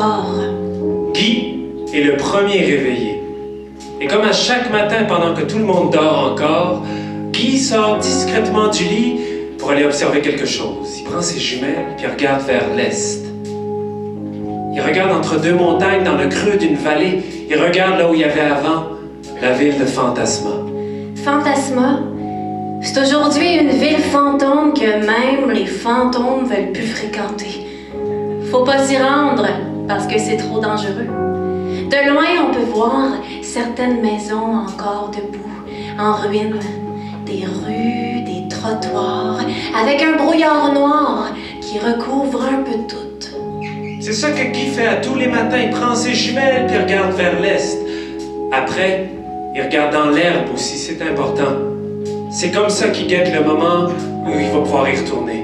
fort. Guy est le premier réveillé. Et comme à chaque matin, pendant que tout le monde dort encore, Guy sort discrètement du lit pour aller observer quelque chose. Il prend ses jumelles puis regarde vers l'est. Il regarde entre deux montagnes dans le creux d'une vallée. Il regarde là où il y avait avant la ville de Fantasma. Fantasma, c'est aujourd'hui une ville fantôme que même les fantômes veulent plus fréquenter. Faut pas s'y rendre parce que c'est trop dangereux. De loin, on peut voir certaines maisons encore debout, en ruine, des rues, des trottoirs, avec un brouillard noir qui recouvre un peu tout. C'est ça que Guy fait à tous les matins. Il prend ses jumelles puis regarde vers l'est. Après, il regarde dans l'herbe aussi, c'est important. C'est comme ça qu'il guette le moment où il va pouvoir y retourner.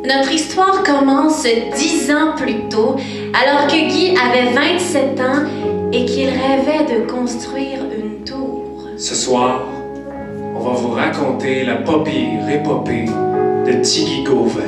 Notre histoire commence 10 ans plus tôt, alors que Guy avait 27 ans et qu'il rêvait de construire une tour. Ce soir, on va vous raconter la pas pire épopée de Tiggy Gauvin.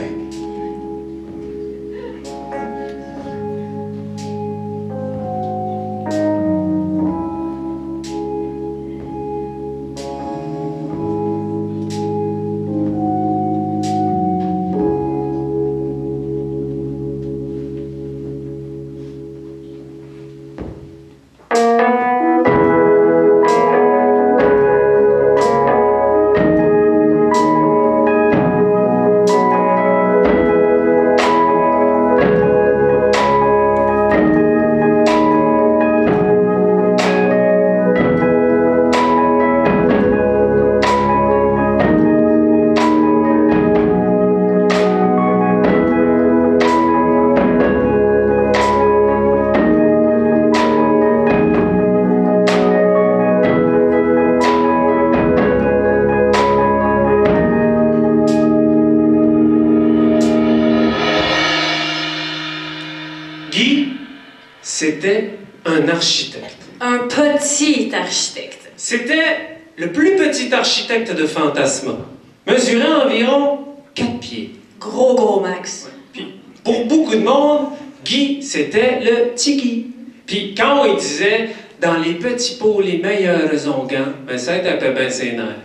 C'était un architecte. Un petit architecte. C'était le plus petit architecte de Fantasma. Mesurant environ 4 pieds. Gros Max. Puis, pour beaucoup de monde, Guy, c'était le Tiggy. Puis, quand on disait « dans les petits pots, les meilleurs onguents », ben ça était un peu bien ses nerfs.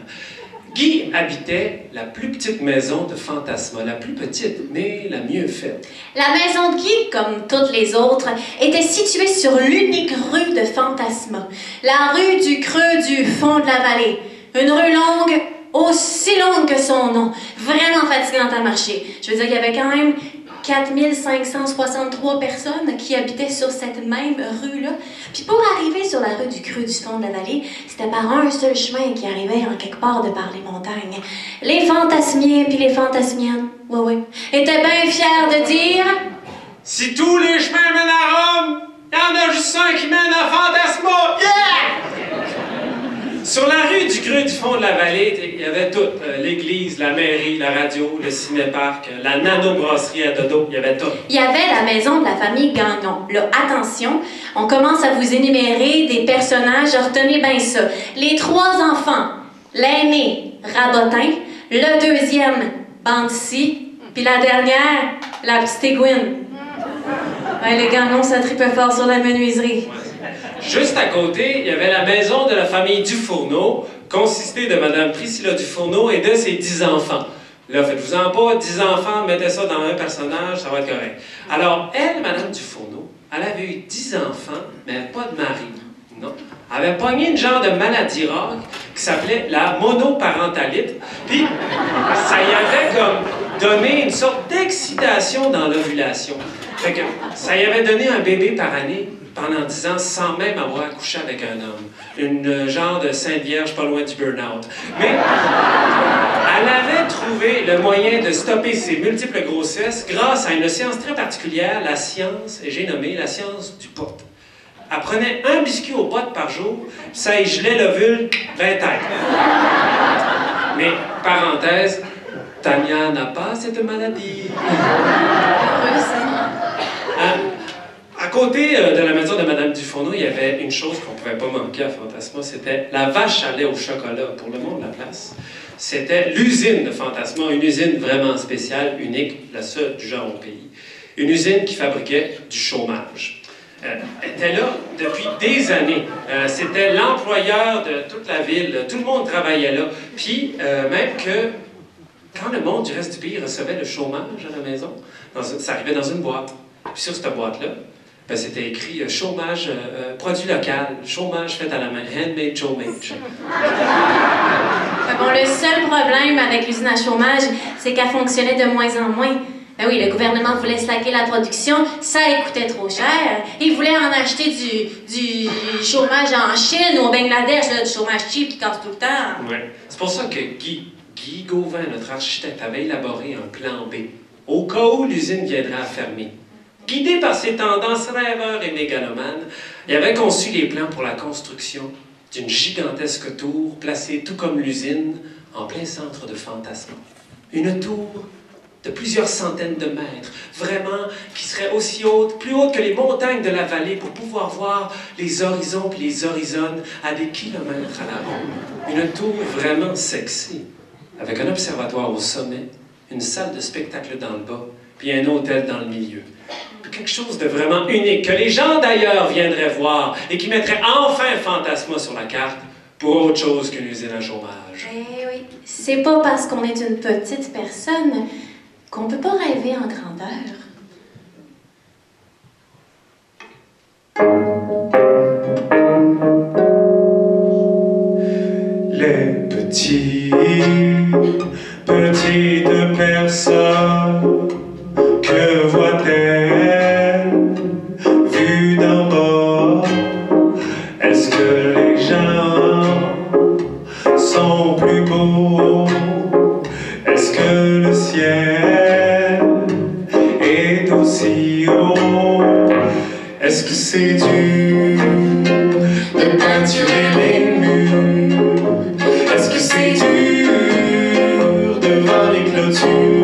Guy habitait la plus petite maison de Fantasma, la plus petite, mais la mieux faite. La maison de Guy, comme toutes les autres, était située sur l'unique rue de Fantasma, la rue du creux du fond de la vallée. Une rue longue, aussi longue que son nom, vraiment fatigante à marcher. Je veux dire, il y avait quand même 4563 personnes qui habitaient sur cette même rue-là. Puis pour arriver sur la rue du creux du fond de la vallée, c'était par un seul chemin qui arrivait en quelque part de par les montagnes. Les fantasmiens puis les fantasmiennes, étaient bien fiers de dire... Si tous les chemins mènent à Rome, il y en a juste un qui mène à Fantasma! Yeah! Sur la rue du creux du fond de la vallée, il y avait tout. L'église, la mairie, la radio, le ciné-parc, la nano-brasserie à dodo, il y avait tout. Il y avait la maison de la famille Gagnon. Là, attention, on commence à vous énumérer des personnages, retenez bien ça. Les 3 enfants, l'aîné, Rabotin, le deuxième, Banksy, puis la dernière, la petite Aiguine. Ouais, les Gagnons, ça tripait fort sur la menuiserie. Juste à côté, il y avait la maison de la famille Dufourneau, consistée de Mme Priscilla Dufourneau et de ses 10 enfants. Là, faites-vous-en pas, 10 enfants, mettez ça dans un personnage, ça va être correct. Alors, elle, Mme Dufourneau, elle avait eu 10 enfants, mais pas de mari. Non. Elle avait pogné une genre de maladie rare qui s'appelait la monoparentalite. Puis, ça y avait comme donné une sorte d'excitation dans l'ovulation. Fait que ça y avait donné un bébé par année pendant 10 ans sans même avoir accouché avec un homme. Une genre de Sainte Vierge pas loin du burn-out. Mais elle avait trouvé le moyen de stopper ses multiples grossesses grâce à une science très particulière, la science, et j'ai nommé la science du pot. Elle prenait un biscuit au pot par jour, puis ça y gelait l'ovule 20 têtes. Mais, parenthèse, Tania n'a pas cette maladie. À côté de la maison de Mme Dufourneau, il y avait une chose qu'on ne pouvait pas manquer à Fantasma, c'était la vache à lait au chocolat pour le monde de la place. C'était l'usine de Fantasma, une usine vraiment spéciale, unique, la seule du genre au pays. Une usine qui fabriquait du chômage. Elle était là depuis des années. C'était l'employeur de toute la ville. Tout le monde travaillait là. Puis, même que quand le monde du reste du pays recevait le chômage à la maison, ça arrivait dans une boîte. Puis sur cette boîte-là, ben, c'était écrit chômage, produit local, chômage fait à la main, handmade chômage. Bon, le seul problème avec l'usine à chômage, c'est qu'elle fonctionnait de moins en moins. Ben oui, le gouvernement voulait slacker la production, ça coûtait trop cher. Il voulait en acheter du chômage en Chine ou au Bangladesh, là, du chômage cheap qui casse tout le temps. Ouais. C'est pour ça que Guy Gauvin, notre architecte, avait élaboré un plan B, au cas où l'usine viendrait à fermer. Guidé par ses tendances rêveurs et mégalomanes, il avait conçu les plans pour la construction d'une gigantesque tour placée tout comme l'usine en plein centre de Fantasma. Une tour de plusieurs centaines de mètres, vraiment qui serait aussi haute, plus haute que les montagnes de la vallée pour pouvoir voir les horizons puis les horizons à des kilomètres à la ronde. Une tour vraiment sexy, avec un observatoire au sommet, une salle de spectacle dans le bas, puis un hôtel dans le milieu. Quelque chose de vraiment unique, que les gens d'ailleurs viendraient voir et qui mettrait enfin Fantasma sur la carte pour autre chose qu'une usine à chômage. Eh oui, c'est pas parce qu'on est une petite personne qu'on peut pas rêver en grandeur. Les petites personnes, que voient-elles vues d'en bas? Est-ce que les gens sont plus beaux? Est-ce que le ciel est aussi haut? Est-ce que c'est dur de peinturer les murs? Est-ce que c'est dur devant les clôtures?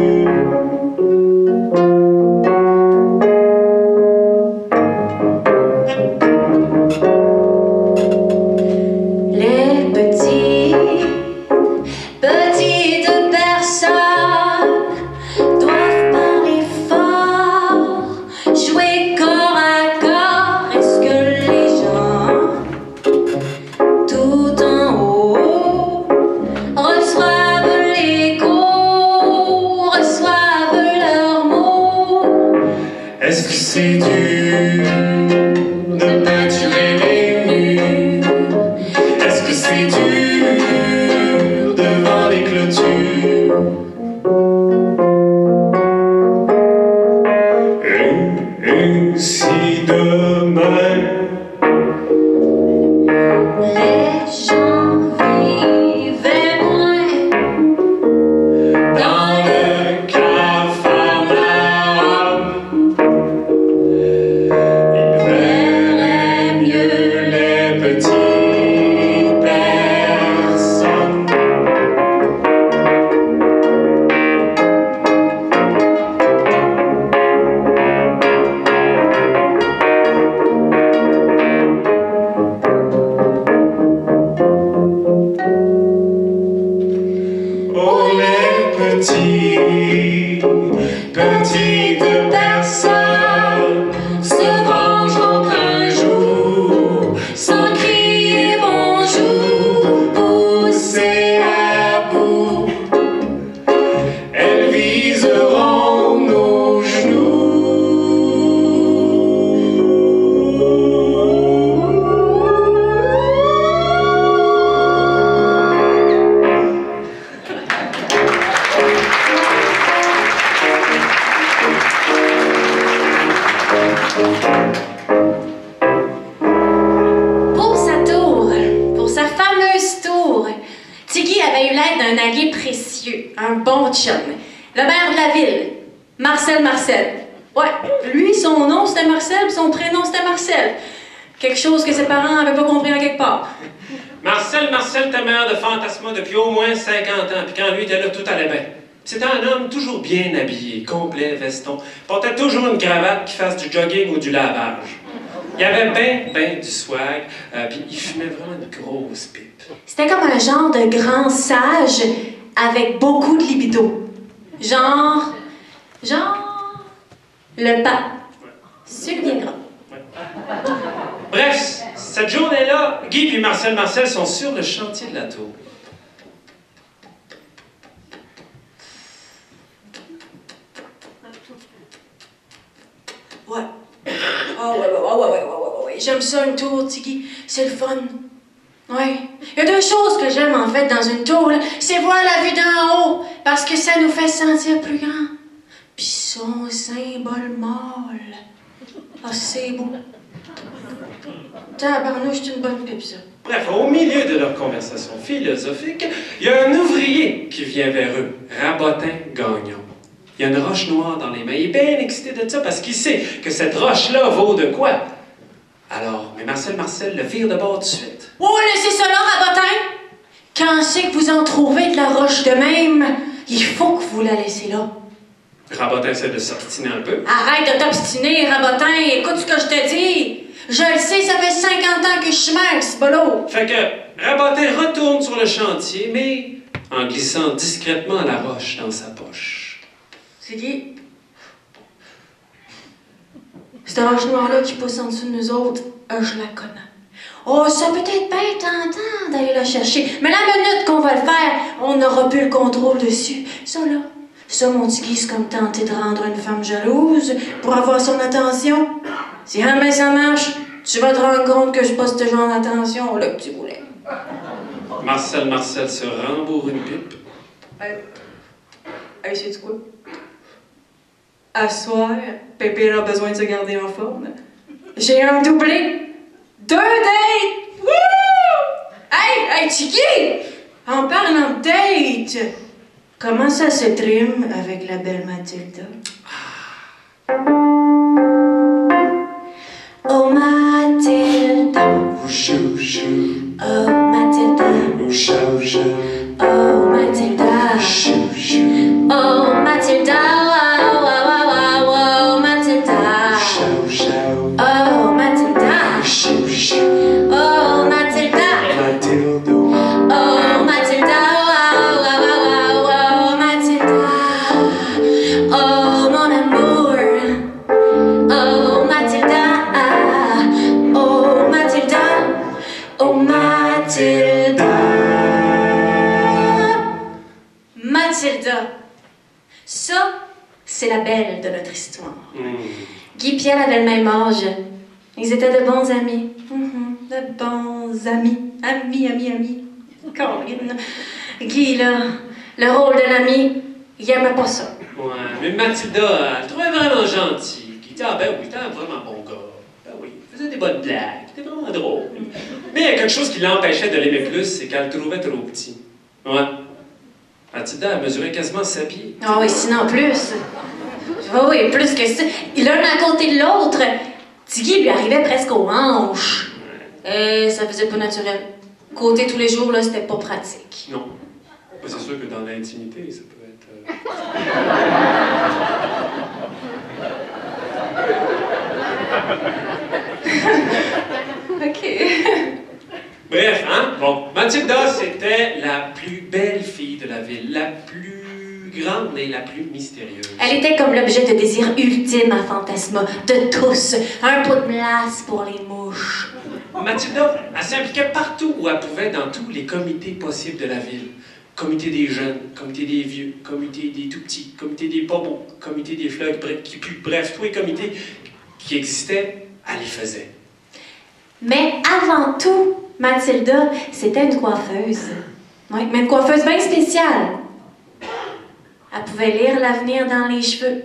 Est-ce que c'est dur de peinturer les murs? Est-ce que c'est dur devant les clôtures? Et si demain Les gens vivaient moins dans le Capharnaüm, ils verraient mieux les petites personnes. Oh, les petites personnes se vengeront un jour sans crier bonjour, poussées à bout. Elles viseront nos genoux. Pour sa tour, pour sa fameuse tour, Tiggy avait eu l'aide d'un allié précieux, un bon chum, le maire de la ville, Marcel. Ouais, lui, son nom c'était Marcel, puis son prénom c'était Marcel. Quelque chose que ses parents n'avaient pas compris en quelque part. Marcel était maire de Fantasma depuis au moins 50 ans, puis quand lui était là, tout allait bien. C'était un homme toujours bien habillé, complet, veston, portait toujours une cravate qui fasse du jogging ou du lavage. Il avait ben du swag, puis il fumait vraiment une grosse pipe. C'était comme un genre de grand sage avec beaucoup de libido. Genre Le pape. Surviendra. Bref, cette journée-là, Guy et Marcel sont sur le chantier de la tour. Ouais. Ah ouais. J'aime ça, une tour, Tiggy. C'est le fun. Ouais. Il y a deux choses que j'aime, en fait, dans une tour. C'est voir la vue d'en haut, parce que ça nous fait sentir plus grand. Puis son symbole mâle. Ah, c'est beau. Tabarnouche, c'est une bonne pipe, ça. Bref, au milieu de leur conversation philosophique, il y a un ouvrier qui vient vers eux, Rabotin Gagnon. Il a une roche noire dans les mains. Il est bien excité de ça parce qu'il sait que cette roche-là vaut de quoi. Alors, mais Marcel le vire de bord tout de suite. Oh, laissez ça là, Rabotin! Quand c'est que vous en trouvez de la roche de même, il faut que vous la laissez là. Rabotin essaie de s'obstiner un peu. Arrête de t'obstiner, Rabotin! Écoute ce que je te dis! Je le sais, ça fait 50 ans que je suis mère, c'est bolo! Fait que Rabotin retourne sur le chantier, mais en glissant discrètement la roche dans sa poche. C'est qui? Cette roche noire-là qui pousse en dessous de nous autres, je la connais. Oh, ça peut être bien tentant d'aller la chercher, mais la minute qu'on va le faire, on n'aura plus le contrôle dessus. Ça, là, ça, mon petit Guy, c'est comme tenter de rendre une femme jalouse pour avoir son attention. Si jamais ça marche, tu vas te rendre compte que je pas ce genre d'attention là que tu voulais. Marcel se rembourre une pipe. Hey, sais-tu quoi? À soir, Pépé a besoin de se garder en forme. J'ai un doublé. 2 dates! Wouh! Hey, Chicky! En parlant de date, comment ça se trime avec la belle Mathilda? Oh Mathilda, Chou, chou, oh Mathilda, chou, chou, oh Mathilda, chou, chou, oh Mathilda, wow, wow, wow, wow, Mathilda, chou, chou, oh Mathilda, chou, chou, oh Mathilda, Mathilda, oh Mathilda, wow, wow, wow, wow, Mathilda, oh mon amour, oh Mathilda, oh Mathilda, oh Mathilda. Mathilda. Ça, c'est la belle de notre histoire. Guy et Pierre avaient le même âge. Ils étaient de bons amis. De bons amis. Amis. Corinne. Guy, là, le rôle de l'ami, il aimait pas ça. Ouais, mais Mathilda, elle le trouvait vraiment gentil. Qui dit, ah ben oui, t'es un vraiment bon gars. Ben oui, il faisait des bonnes blagues, c'était vraiment drôle. Mais il y a quelque chose qui l'empêchait de l'aimer plus, c'est qu'elle le trouvait trop petit. Ouais. Mathilda, elle mesurait quasiment 7 pieds. Ah oui, sinon plus. Oui, plus que ça. L'un à côté de l'autre. Tiggy lui arrivait presque aux hanches. Ça faisait pas naturel. Côté tous les jours, là, c'était pas pratique. Non. C'est sûr que dans l'intimité, ça peut être... OK. Bref, hein? Bon, Mathilda, c'était la plus belle fille de la ville, la plus grande et la plus mystérieuse. Elle était comme l'objet de désir ultime à Fantasma, de tous. Un pot de place pour les mouches. Mathilda, elle s'impliquait partout où elle pouvait dans tous les comités possibles de la ville. Comité des jeunes, comité des vieux, comité des tout-petits, comité des pas beaux, comité des fleurs qui puent. Bref, tous les comités qui existaient, elle les faisait. Mais avant tout, Mathilda, c'était une coiffeuse. Oui, mais une coiffeuse bien spéciale. Elle pouvait lire l'avenir dans les cheveux.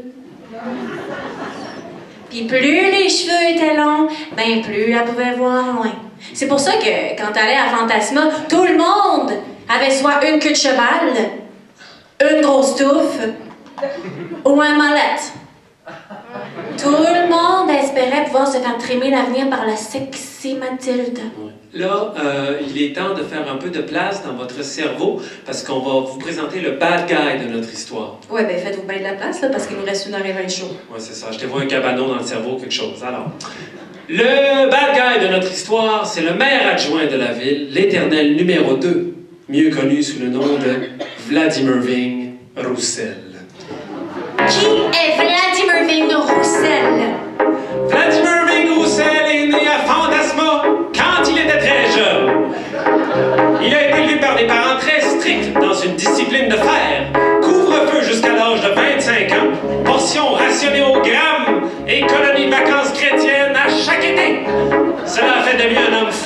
Puis plus les cheveux étaient longs, ben plus elle pouvait voir loin. C'est pour ça que quand elle allait à Fantasma, tout le monde avait soit une queue de cheval, une grosse touffe ou un molette. Tout le monde espérait pouvoir se faire trimer l'avenir par la sexy Mathilde. Là, il est temps de faire un peu de place dans votre cerveau parce qu'on va vous présenter le bad guy de notre histoire. Ouais, ben faites-vous bien de la place, là, parce qu'il nous reste 1h20 chaud. Ouais, c'est ça. Je te vois un cabanon dans le cerveau, quelque chose. Alors, le bad guy de notre histoire, c'est le maire adjoint de la ville, l'éternel numéro 2, mieux connu sous le nom de Vladimir Ving Roussel. Qui est Vladimir Ving Roussel?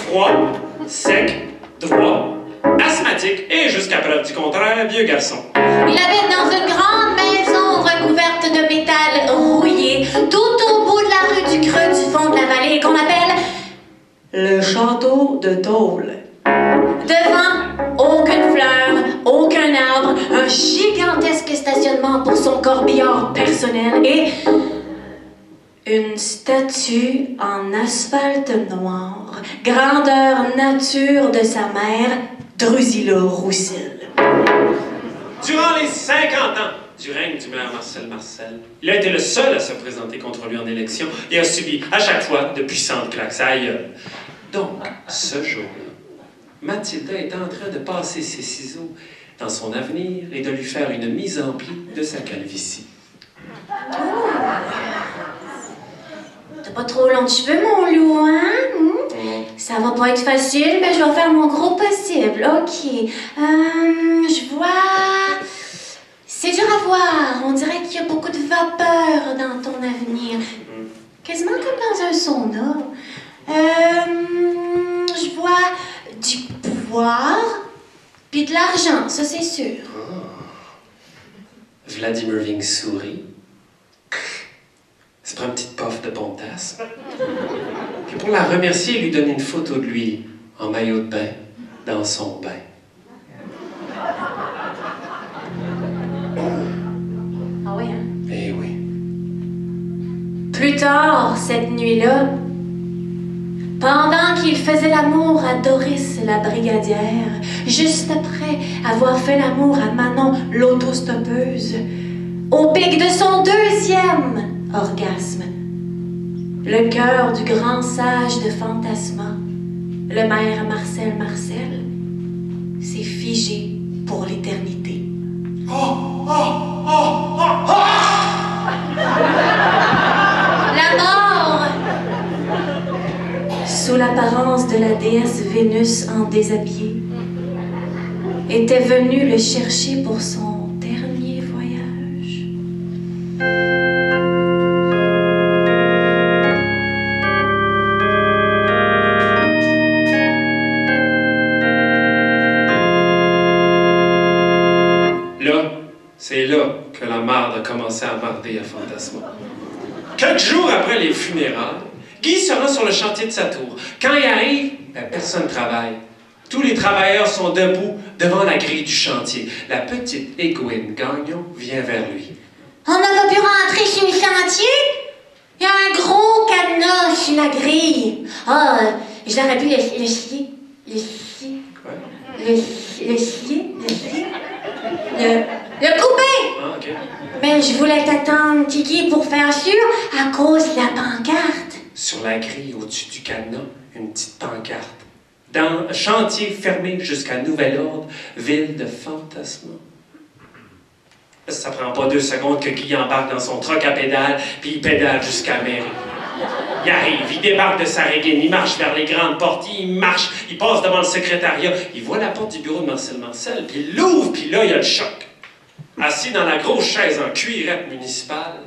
froid, sec, droit, asthmatique et jusqu'à preuve du contraire, vieux garçon. Il habite dans une grande maison recouverte de métal rouillé, tout au bout de la rue du creux du fond de la vallée, qu'on appelle le château de Tôle. Devant, aucune fleur, aucun arbre, un gigantesque stationnement pour son corbillard personnel et une statue en asphalte noir, grandeur nature de sa mère, Drusilla Roussel. Durant les 50 ans du règne du maire Marcel, il a été le seul à se présenter contre lui en élection et a subi à chaque fois de puissantes claques à la gueule. Donc, ce jour-là, Mathilda est en train de passer ses ciseaux dans son avenir et de lui faire une mise en pli de sa calvitie. T'as pas trop long de cheveux, mon loup, hein? Ça va pas être facile, mais je vais faire mon gros possible. OK. Je vois... C'est dur à voir. On dirait qu'il y a beaucoup de vapeur dans ton avenir. Quasiment comme dans un sauna. Je vois du pouvoir, puis de l'argent, ça c'est sûr. Vladimir Ving sourit. Se prend une petite puff de pontasse. Puis pour la remercier, il lui donne une photo de lui en maillot de bain, dans son bain. Ah oui, hein? Eh oui. Plus tard, cette nuit-là, pendant qu'il faisait l'amour à Doris la brigadière, juste après avoir fait l'amour à Manon l'autostoppeuse, au pic de son deuxième orgasme, le cœur du grand sage de Fantasma, le maire Marcel, s'est figé pour l'éternité. La mort! Sous l'apparence de la déesse Vénus en déshabillé, était venue le chercher pour son dernier voyage. Là, c'est là que la marde a commencé à marder à Fantasma. Quelques jours après les funérailles, Guy se rend sur le chantier de sa tour. Quand il arrive, personne ne travaille. Tous les travailleurs sont debout devant la grille du chantier. La petite Égouine Gagnon vient vers lui. On n'a pas pu rentrer sur le chantier? Il y a un gros cadenas sur la grille. Ah, je l'aurais pu le scier. Le scier. Quoi? Le scier. Le couper! Ah, OK. Mais je voulais t'attendre, Kiki, pour faire sûr, à cause de la pancarte. Sur la grille, au-dessus du cadenas, une petite pancarte. Dans chantier fermé jusqu'à nouvel ordre, ville de Fantasma. Ça prend pas 2 secondes que Guy embarque dans son troc à pédale, puis il pédale jusqu'à la mairie. Il arrive, il débarque de sa régine, il marche vers les grandes portes, il marche, il passe devant le secrétariat, il voit la porte du bureau de Marcel, puis il l'ouvre, puis là, il y a le choc. Assis dans la grosse chaise en cuirette municipale,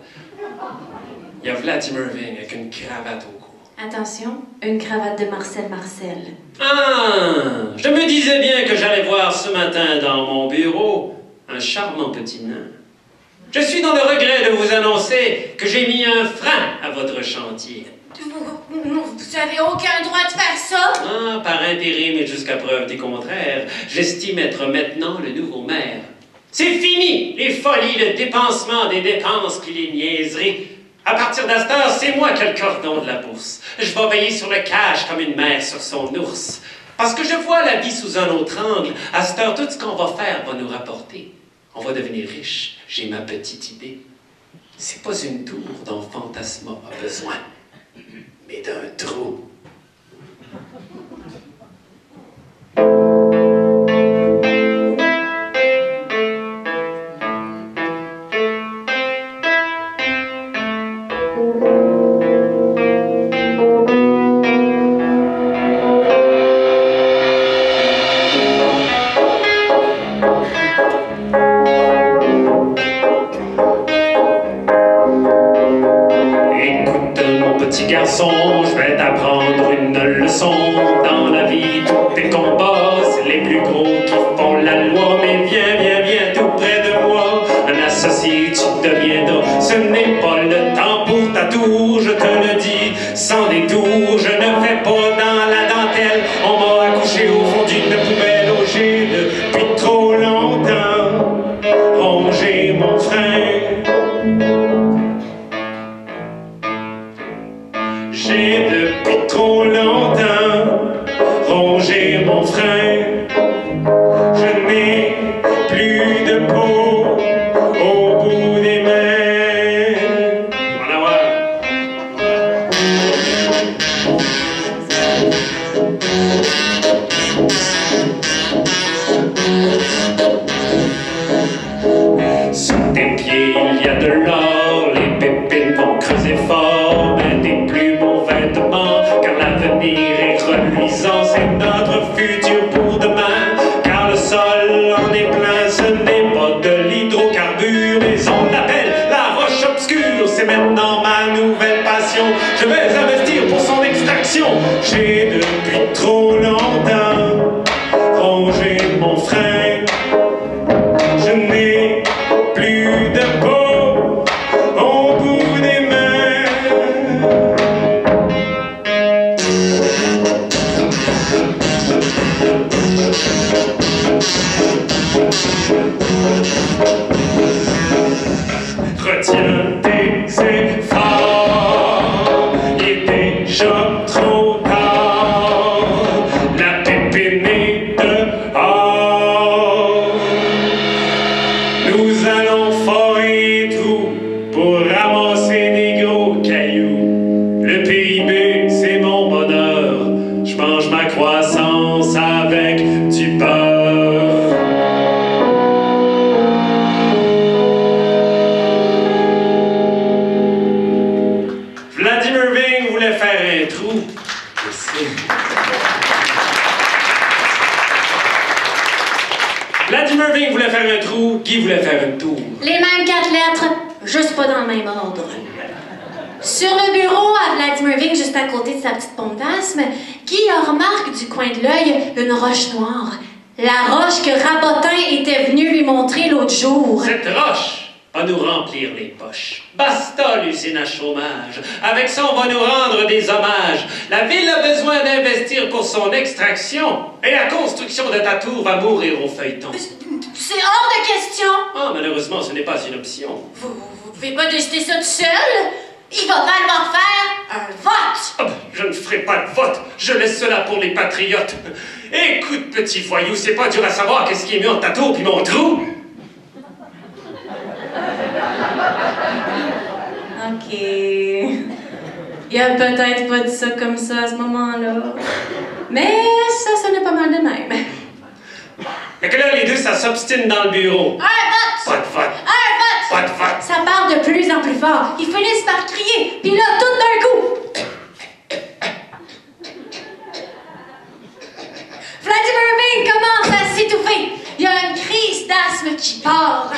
il y a Vladimir Ving avec une cravate au cou. Attention, une cravate de Marcel. Ah! Je me disais bien que j'allais voir ce matin dans mon bureau un charmant petit nain. Je suis dans le regret de vous annoncer que j'ai mis un frein à votre chantier. Vous avez aucun droit de faire ça? Ah, par intérim et jusqu'à preuve du contraire, j'estime être maintenant le nouveau maire. C'est fini, les folies, le dépensement des dépenses puis les niaiseries. À partir d'à cette heure, c'est moi qui ai le cordon de la bourse. Je vais veiller sur le cash comme une mère sur son ours. Parce que je vois la vie sous un autre angle. À cette heure, tout ce qu'on va faire va nous rapporter. On va devenir riche. J'ai ma petite idée. C'est pas une tour dont Fantasma a besoin, mais d'un trou. Garçon, je vais t'apprendre tours, je ne fais pas dans la dentelle. On m'a accouché au fond d'une poubelle, oh j'ai depuis trop longtemps rongé mon frein. J'ai depuis trop longtemps rongé mon frein. Je n'ai plus de peau au bout des mains. On va voir. Sous tes pieds il y a de l'or, les pépines vont creuser fort, mais des plus beaux vêtements, car l'avenir est reluisant, c'est notre futur pour demain, car le sol en est plein, ce n'est pas de l'hydrocarbure, mais on l'appelle la roche obscure, c'est maintenant ma nouvelle passion, je vais investir pour son extraction, j'ai depuis trop longtemps rongé mon frein, je n'ai plus de peau au bout des mains. Retiens tes efforts, il est déjà trop tard, la pépine est dehors. Nous allons forer des trous pour ramasser des gros cailloux. Le PIB, c'est mon bonheur. Je mange ma croissance avec du beurre. Vladimir Ving voulait faire un trou. Vladimir Ving voulait faire un trou, Guy voulait faire un tour. Les mêmes 4 lettres, juste pas dans le même ordre. Sur le bureau à Vladimir Ving, juste à côté de sa petite pompe d'asthme, Guy remarque du coin de l'œil une roche noire. La roche que Rabotin était venu lui montrer l'autre jour. Cette roche va nous remplir les poches. Basta l'usine à chômage. Avec ça, on va nous rendre des hommages. La ville a besoin d'investir pour son extraction. Et la construction de ta tour va mourir au feuilleton. C'est hors de question. Ah, malheureusement, ce n'est pas une option. Vous pouvez pas décider ça tout seul. Il va falloir faire un vote. Ah ben, je ne ferai pas de vote. Je laisse cela pour les patriotes. Écoute, petit voyou, c'est pas dur à savoir qu'est-ce qui est mieux entre ta tour puis mon trou. OK. Il a peut-être pas dit ça comme ça à ce moment-là. Mais ça sonnait pas mal de même. Fait que là, les deux, ça s'obstine dans le bureau. Un vote! Pas de vote. Un vote! Pas de vote. Ça part de plus en plus fort. Ils finissent par crier, puis là, tout d'un coup... Vladimir Ving commence à s'étouffer. Il y a une crise d'asthme qui part.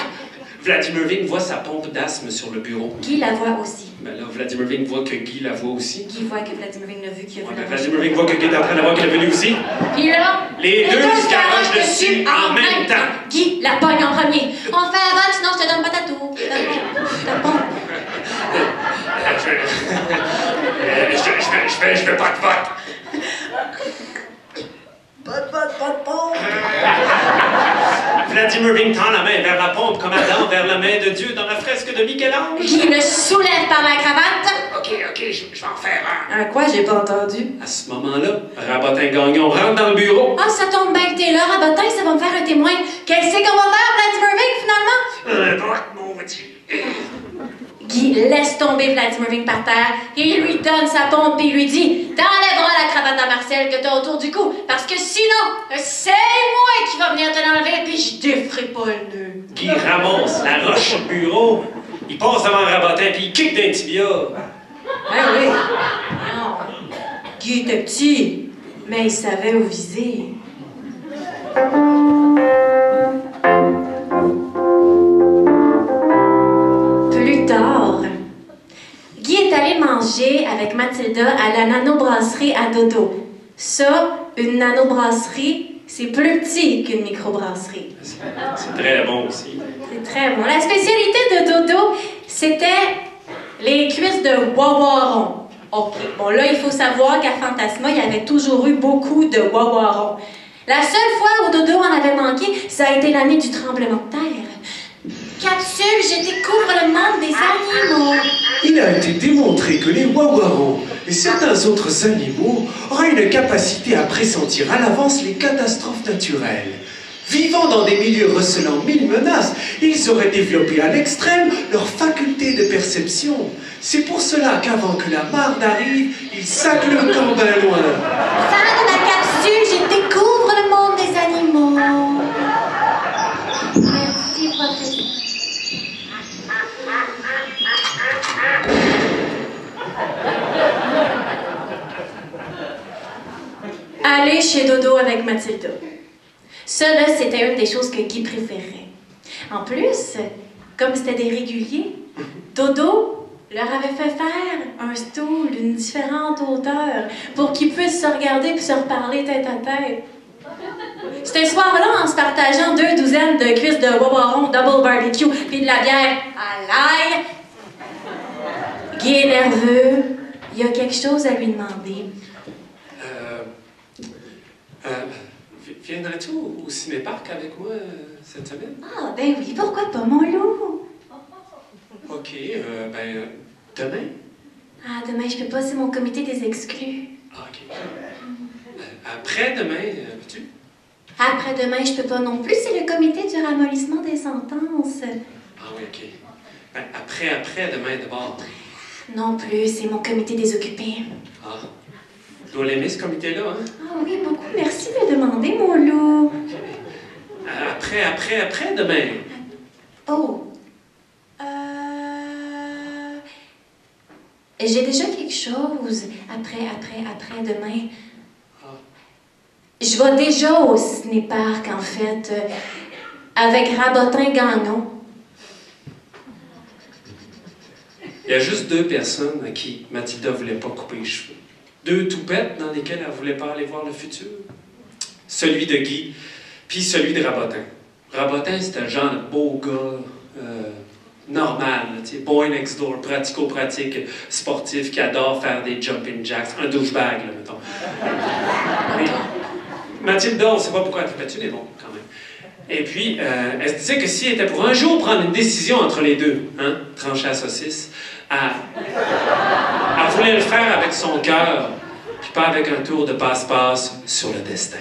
Vladimir Ving voit sa pompe d'asthme sur le bureau. Guy la voit aussi. Ben là, Vladimir Ving voit que Guy la voit aussi. Guy voit que Vladimir Ving l'a vu, qu'il a vu la Vladimir Ving voit que Guy est en train de voir qu'il a vu aussi. Puis là, les deux se garochent dessus en même temps. Guy la pogne en premier. On fait un vote, sinon je te donne pas ta tour. Ta pompe. Je veux pas de vote. Pas de pompe. Vladimir Ving tend la main vers la pompe comme Adam vers la main de Dieu dans la fresque de Michel-Ange. Guy le soulève par la cravate. OK, je vais en faire un. Un quoi, j'ai pas entendu? À ce moment-là, Rabotin Gagnon rentre dans le bureau. Ah, ça tombe bien que t'es là, Rabotin, ça va me faire un témoin. Qu'est-ce qu'on va faire, Vladimir Ving, finalement? Vote, maudit. Guy laisse tomber Vladimir Ving par terre et il lui donne sa pompe et il lui dit « T'enlèveras la cravate à Marcel que t'as autour du cou, parce que sinon, c'est moi qui va venir te l'enlever puis je déferai pas le nœud. » Guy ramasse la roche sur le bureau, il passe devant Rabotin puis il kick d'un tibia. Ah oui. Non. Guy était petit, mais il savait où viser. Plus tard, Guy est allé manger avec Mathilda à la nanobrasserie à Dodo. Ça, une nanobrasserie, c'est plus petit qu'une microbrasserie. C'est très bon aussi. C'est très bon. La spécialité de Dodo, c'était les cuisses de Wawaron. OK. Bon, là, il faut savoir qu'à Fantasma, il y avait toujours eu beaucoup de wawarons. La seule fois où Dodo en avait manqué, ça a été l'année du tremblement de terre. Capsule, je découvre le monde des animaux. Il a été démontré que les wawarons et certains autres animaux auraient une capacité à pressentir à l'avance les catastrophes naturelles. Vivant dans des milieux recelant mille menaces, ils auraient développé à l'extrême leur faculté de perception. C'est pour cela qu'avant que la marde arrive, ils sacent le camp bien loin. Fin de la capsule, je découvre le monde des animaux. Merci, professeur. Aller chez Dodo avec Mathilda. Ça, là, c'était une des choses que Guy préférait. En plus, comme c'était des réguliers, Dodo leur avait fait faire un stool d'une différente hauteur pour qu'ils puissent se regarder puis se reparler tête à tête. C'était ce soir-là, en se partageant 2 douzaines de cuisses de wawaron, double barbecue puis de la bière à l'ail. Guy est nerveux. Il y a quelque chose à lui demander. Viendrais-tu au ciné-parc avec moi cette semaine? Ah, ben oui, pourquoi pas, mon loup? OK, demain? Ah, demain, je peux pas, c'est mon comité des exclus. Ah, OK. Après-demain, peux-tu? Après-demain, je peux pas non plus, c'est le comité du ramollissement des sentences. Ah oui, OK. Après-demain, d'abord. Non plus, c'est mon comité des occupés. Ah. Tu dois l'aimer, ce comité-là, hein? Ah oui, beaucoup. Merci de demander, mon loup. Après-demain. Oh. J'ai déjà quelque chose. Après-demain. Ah. Je vais déjà au ciné-parc, en fait, avec Rabotin Gagnon. Il y a juste 2 personnes à qui Mathilda voulait pas couper les cheveux. 2 toupettes dans lesquelles elle voulait pas aller voir le futur. Celui de Guy, puis celui de Rabotin. Rabotin, c'était le genre de beau gars, normal, tu sais, boy next door, pratico-pratique, sportif, qui adore faire des jumping jacks, un douchebag, là, mettons. Mais Mathilda, on sait pas pourquoi elle fait battu, mais bon, quand même. Et puis, elle se disait que si elle était pour un jour prendre une décision entre les deux, hein, trancher la saucisse, elle voulait le faire avec son cœur, puis pas avec un tour de passe-passe sur le destin.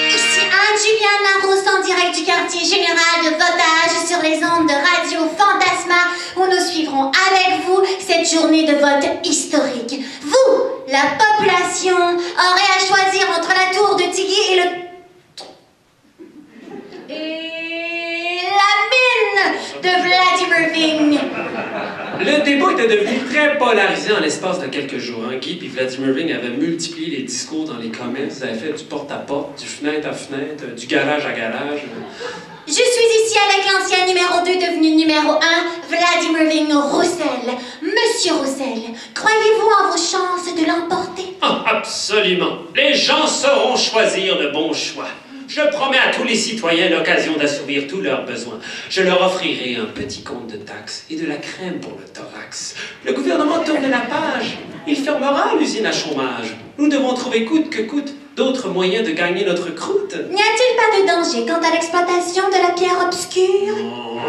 Ici Anne-Juliane Larousse en direct du quartier général de votage sur les ondes de Radio Fantasma où nous suivrons avec vous cette journée de vote historique. Vous, la population, aurez à choisir entre la tour de Tiggy et la mine de Vladimir Ving. Le débat était devenu très polarisé en l'espace de quelques jours. Hein. Guy et Vladimir Ving avaient multiplié les discours dans les commerces. Ils avaient fait du porte-à-porte, du fenêtre à fenêtre, du garage à garage. Je suis ici avec l'ancien numéro 2 devenu numéro 1, Vladimir Ving Roussel. Monsieur Roussel, croyez-vous en vos chances de l'emporter? Ah, absolument. Les gens sauront choisir le bon choix. Je promets à tous les citoyens l'occasion d'assouvir tous leurs besoins. Je leur offrirai un petit compte de taxes et de la crème pour le thorax. Le gouvernement tourne la page. Il fermera l'usine à chômage. Nous devons trouver coûte que coûte d'autres moyens de gagner notre croûte. N'y a-t-il pas de danger quant à l'exploitation de la pierre obscure? Non.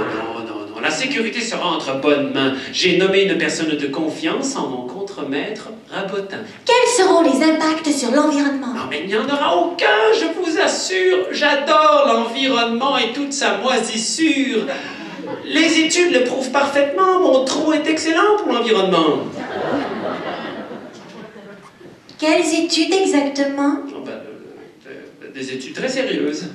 La sécurité sera entre bonnes mains. J'ai nommé une personne de confiance en mon contremaître, Rabotin. Quels seront les impacts sur l'environnement? Non, mais il n'y en aura aucun, je vous assure. J'adore l'environnement et toute sa moisissure. Les études le prouvent parfaitement. Mon trou est excellent pour l'environnement. Quelles études exactement? Des études très sérieuses.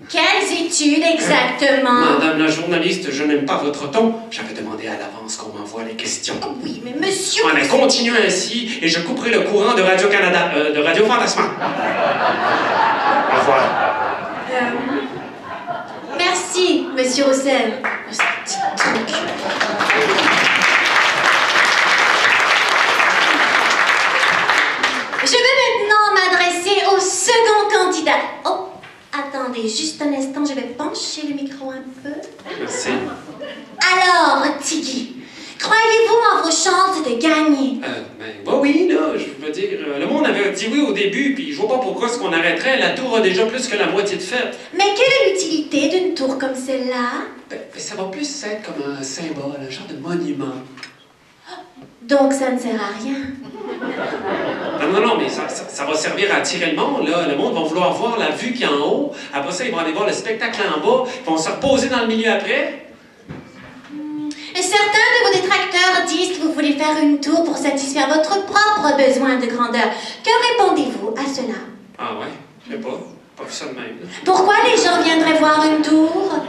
Quelles études exactement? Madame la journaliste, je n'aime pas votre ton. J'avais demandé à l'avance qu'on m'envoie les questions. Oh oui, mais monsieur... Ah, mais continuez ainsi et je couperai le courant de Radio-Canada, de Radio Fantasma. Au revoir. Merci, monsieur Roussel. Ce petit truc. Je vais maintenant m'adresser au second candidat. Oh, attendez, juste un instant, je vais pencher le micro un peu. Merci. Alors, Tiggy, Croyez-vous en vos chances de gagner? Oui, là, je veux dire, le monde avait dit oui au début, puis je vois pas pourquoi est-ce qu'on arrêterait. La tour a déjà plus que la moitié de faite. Mais quelle est l'utilité d'une tour comme celle-là? Ça va plus être comme un symbole, un genre de monument. Donc ça ne sert à rien. Non, mais ça va servir à attirer le monde, là. Le monde va vouloir voir la vue qu'il y a en haut. Après ça, ils vont aller voir le spectacle en bas. Ils vont se reposer dans le milieu après. Certains de vos détracteurs disent que vous voulez faire une tour pour satisfaire votre propre besoin de grandeur. Que répondez-vous à cela? Ah ouais? Je sais pas. Pas vu ça de même, là. Pourquoi les gens viendraient voir une tour?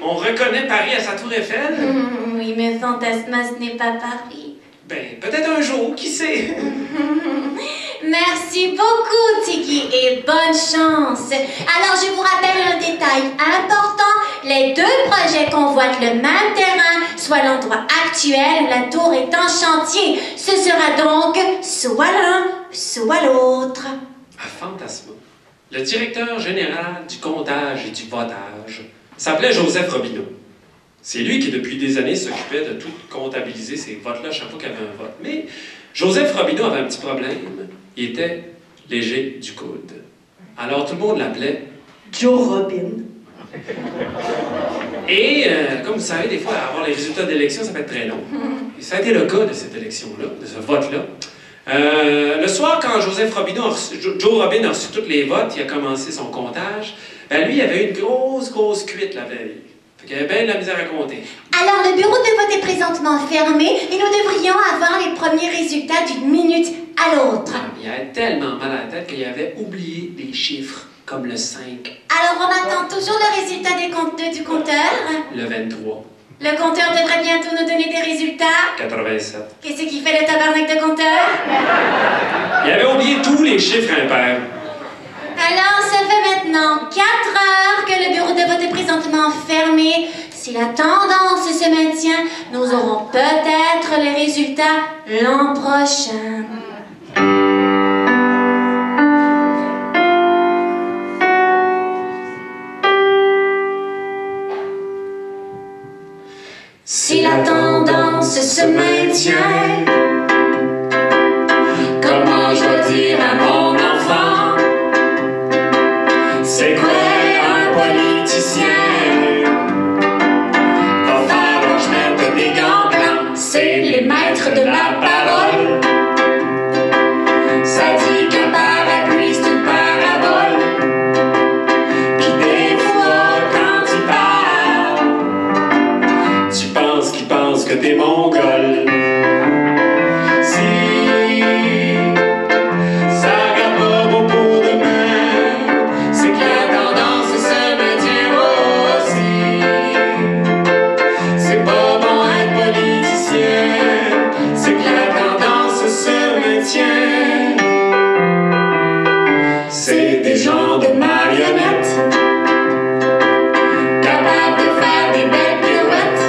On reconnaît Paris à sa tour Eiffel. Oui, mais Fantasma, ce n'est pas Paris. Peut-être un jour, qui sait? Merci beaucoup, Tiki, et bonne chance. Alors, je vous rappelle un détail important. Les deux projets convoitent le même terrain, soit l'endroit actuel où la tour est en chantier. Ce sera donc soit l'un, soit l'autre. À Fantasma, le directeur général du comptage et du votage s'appelait Joseph Robineau. C'est lui qui, depuis des années, s'occupait de tout comptabiliser ces votes-là chaque fois qu'il y avait un vote. Mais Joseph Robineau avait un petit problème. Il était léger du coude. Alors tout le monde l'appelait Joe Robin. Et comme vous savez, des fois, avoir les résultats d'élection, ça peut être très long. Et ça a été le cas de cette élection-là, de ce vote-là. Le soir, quand Joe Robin a reçu tous les votes, il a commencé son comptage, lui, il avait eu une grosse cuite la veille. Fait qu'il avait bien de la misère à compter. Alors, le bureau de vote est présentement fermé et nous devrions avoir les premiers résultats d'une minute à l'autre. Il avait tellement mal à la tête qu'il avait oublié des chiffres, comme le 5. Alors, on attend toujours le résultat du compteur. Le 23. Le compteur devrait bientôt nous donner des résultats. 87. Qu'est-ce qui fait le tabarnak de compteur? Il avait oublié tous les chiffres impairs. Alors, ça fait maintenant 4 heures que le bureau de vote est présentement fermé. Si la tendance se maintient, nous aurons peut-être les résultats l'an prochain. Si la tendance se maintient, comment je dois dire à mon enfant, c'est quoi un politicien? Va falloir que je mette des gants blancs, c'est les maîtres de la parole. Ça dit qu'un parapluie c'est une parabole. Pis des fois quand il parle, tu penses qu'il pense que t'es mongol. C'est des gens de marionnettes, capables de faire des belles pirouettes,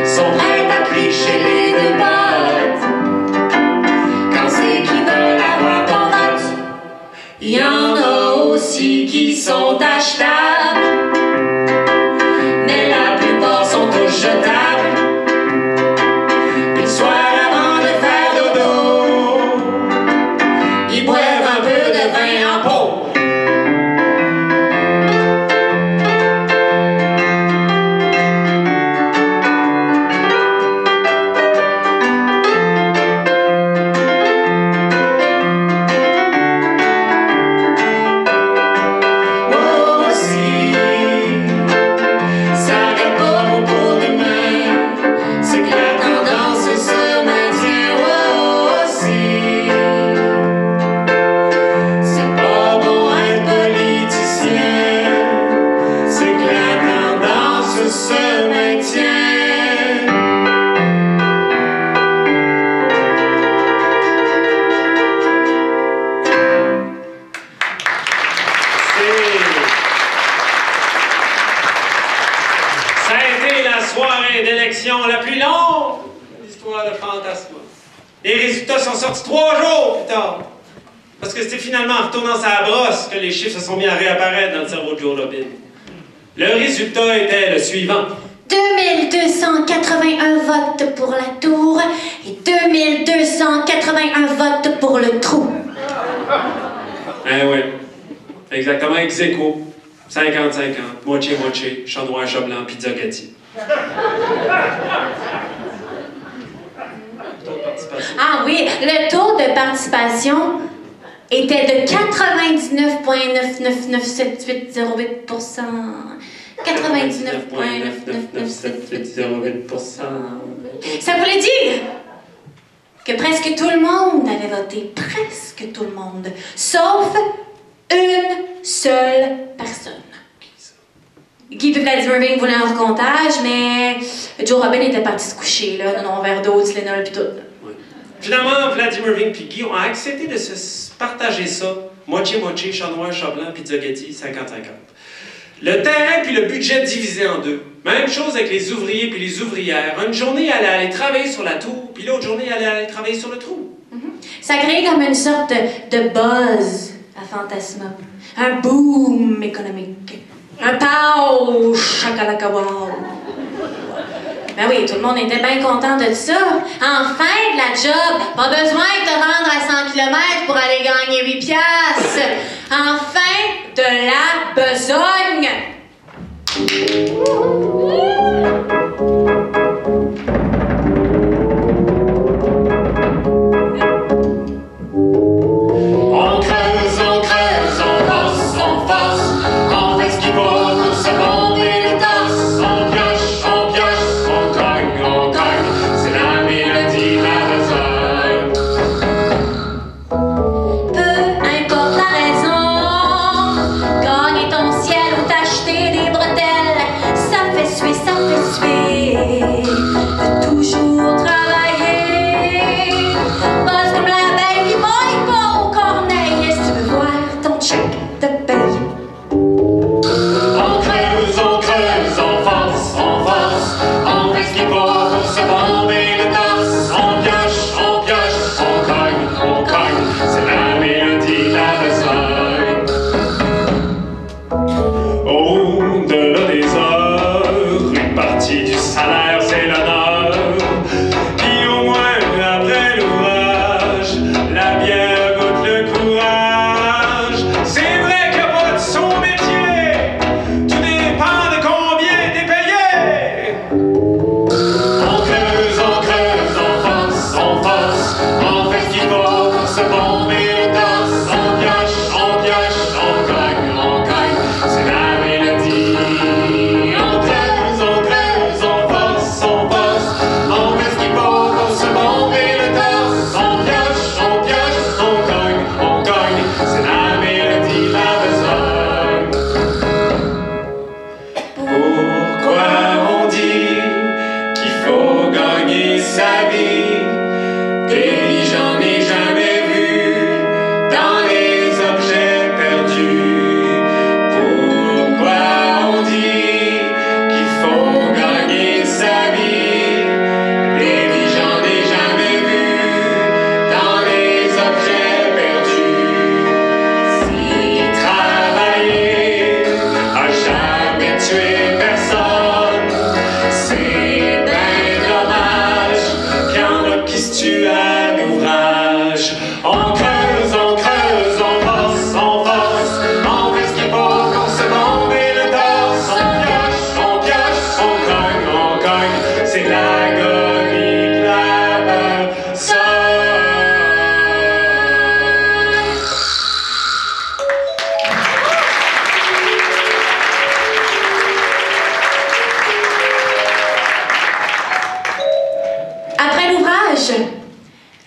sont prêts à tricher les deux bottes. Quand c'est qu'ils veulent avoir ton vote, il y en a aussi qui sont achetables, mais la plupart sont tous jetables. Le soir avant de faire dodo, ils boivent un peu de vin en pot. Oh, si ça regarde pas beaucoup demain, c'est que la tendance se maintient. Oh, si c'est pas bon être politicien, c'est que la tendance se maintient. Ça a été la soirée d'élection la plus longue de l'histoire de Fantasma. Les résultats sont sortis 3 jours plus tard. Parce que c'était finalement en retournant sa brosse que les chiffres se sont mis à réapparaître dans le cerveau de Joe Robin. Le résultat était le suivant. 2002 2281 votes pour la tour et 2281 votes pour le trou. Eh oui. Exactement, ex aequo. 50-50. Moitié-moitié. Chat noir, chat blanc, pizza Gatti. Ah oui, le taux de participation était de 99,9997808%. 99,9997808%. Ça voulait dire que presque tout le monde avait voté. Presque tout le monde. Sauf une seule personne. Guy et Vladimir Irving voulaient un recomptage, mais Joe Robin était parti se coucher, là, dans un verre d'eau, Tylenol pis tout. Ouais. Finalement, Vladimir Irving et Guy ont accepté de se partager ça. Moitié-moitié, chat noir, chat blanc, pizza Gatti, 50-50. Le terrain puis le budget divisé en deux. Même chose avec les ouvriers puis les ouvrières. Une journée, elle allait aller travailler sur la tour, puis l'autre journée, elle allait aller travailler sur le trou. Ça crée comme une sorte de buzz à Fantasma. Un boom économique. Un pow! Chakalaka wow! Ben oui, tout le monde était bien content de ça. Enfin, de la job! Pas besoin de te rendre à 100 km pour aller gagner 8 piastres! Enfin, de la besogne!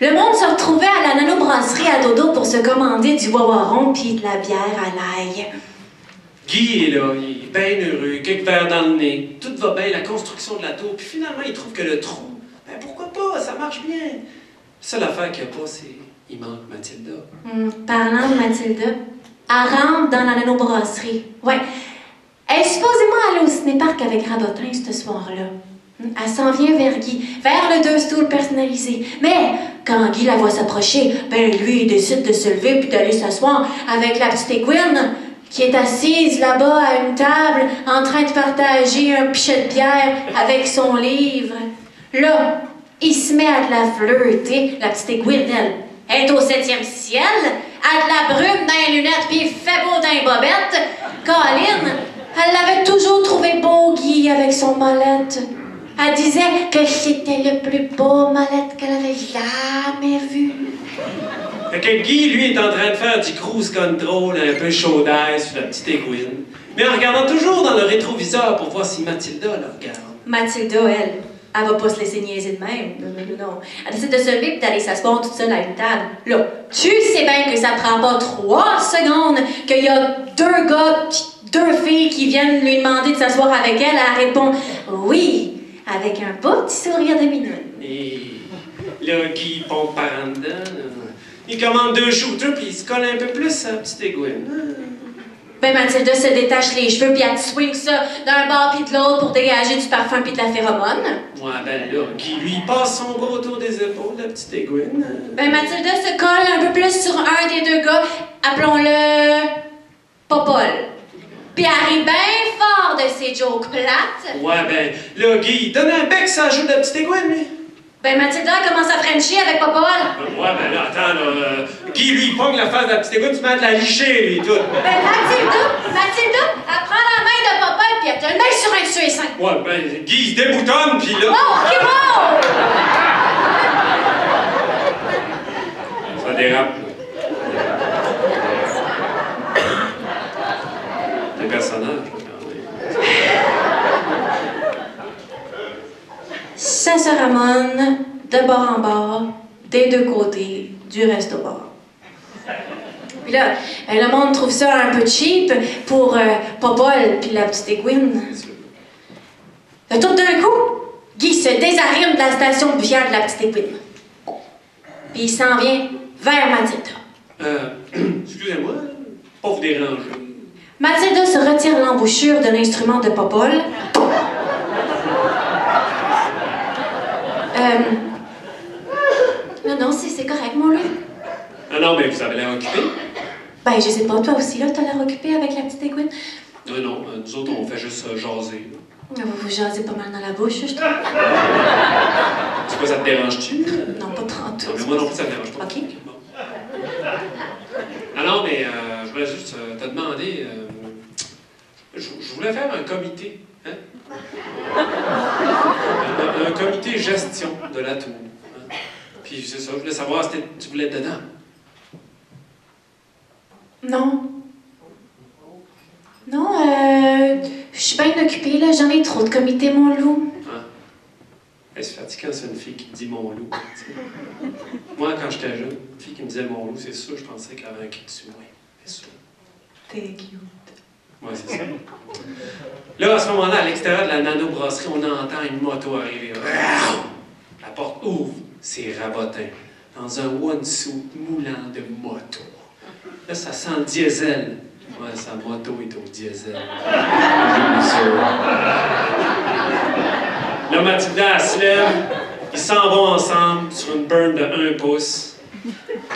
Le monde se retrouvait à la nanobrasserie à Dodo pour se commander du wawaron puis de la bière à l'ail. Guy est là, il est bien heureux, quelques verres dans le nez, tout va bien, la construction de la tour, puis finalement il trouve que le trou, ben pourquoi pas, ça marche bien. La seule affaire qu'il n'y a pas, c'est il manque Mathilda. Parlant de Mathilda, elle rentre dans la nanobrasserie. Ouais. Elle est supposément allée au cinéparc avec Rabotin ce soir-là. Elle s'en vient vers Guy, vers le 2 stools personnalisé. Mais quand Guy la voit s'approcher, ben lui, il décide de se lever puis d'aller s'asseoir avec la petite Equine. qui est assise là-bas à une table en train de partager un pichet de bière avec son livre. Là, il se met à de la flirter, la petite aiguille, elle est au 7e ciel, a de la brume dans les lunettes, puis il fait beau dans les bobettes. Colin, elle l'avait toujours trouvé beau, Guy, avec son mallette. Elle disait que c'était le plus beau mallette qu'elle avait jamais vu. Fait que Guy, lui, est en train de faire du cruise control un peu chaud d'air sur la petite aiguine, mais en regardant toujours dans le rétroviseur pour voir si Mathilda le regarde. Mathilda, elle va pas se laisser niaiser de même. Non. Elle décide de se lever et d'aller s'asseoir toute seule à une table. Là, tu sais bien que ça prend pas 3 secondes qu'il y a 2 gars, 2 filles qui viennent lui demander de s'asseoir avec elle. Elle répond « oui », avec un beau petit sourire de minou. Et là, Guy pompe par en dedans. Il commande 2 shooters puis il se colle un peu plus à la petite aiguine. Ben Mathilda se détache les cheveux puis elle swing ça d'un bord puis de l'autre pour dégager du parfum puis de la phéromone. Ouais, ben là, Guy, lui, passe son bras autour des épaules, la petite aiguine. Ben Mathilda se colle un peu plus sur un des 2 gars, appelons-le Popol. Puis elle rit bien fort de ses jokes plates. Ouais, ben là, Guy, donne un bec, ça ajoute la petite aiguine, lui. Ben Mathilda commence à frencher avec Popol. Ouais, ben là, attends, là, Guy, lui, il pogne la face de la petite aiguine, tu mets de la licher, lui, tout. Ben Mathilda, elle prend la main de Popol puis elle te le met sur un dessus et 5. Ouais, ben, Guy, il se déboutonne, puis là... Oh, ok, bon! Ça dérape, là. Des personnages, quand même. Ça se ramène de bord en bord, des 2 côtés du resto-bar. Puis là, le monde trouve ça un peu cheap pour Popol puis la petite aiguine. Tout d'un coup, Guy se désarime de la station de bière de la petite aiguine. Puis il s'en vient vers Mathilda. Excusez-moi, pas vous déranger. Mathilda se retire l'embouchure de l'instrument de Popol. Non, c'est correct, mon loup. Ah non, mais vous avez l'air occupé. Ben, je sais pas, toi aussi, là, t'as l'air occupé avec la petite aiguine. Non, nous autres, on fait juste jaser. Là. Vous jasez pas mal dans la bouche, je trouve. C'est quoi, ça te dérange-tu? Non, pas tant tout. Non, mais moi non plus, ça me dérange pas. OK. Bon. Ah non, mais je voulais juste te demander... je voulais faire un comité, hein? un comité gestion de la tour. Hein? Puis c'est ça, je voulais savoir si tu voulais être dedans. Non. Non, je suis bien occupée, là. J'en ai trop de comités, mon loup. Hein? C'est fatigant, c'est une fille qui me dit mon loup. T'sais. Moi, quand j'étais jeune, une fille qui me disait mon loup, c'est sûr, je pensais qu'elle avait un cri dessus. Oui, c'est sûr. T'es cute. Oui, c'est ça. Là, à ce moment-là, à l'extérieur de la nano-brasserie, on entend une moto arriver. La porte ouvre, c'est Rabotin, dans un one-suit moulant de moto. Là, ça sent le diesel. Ouais, sa moto est au diesel. Là, Mathilda, elle se lève. Ils s'en vont ensemble sur une burn de 1 pouce.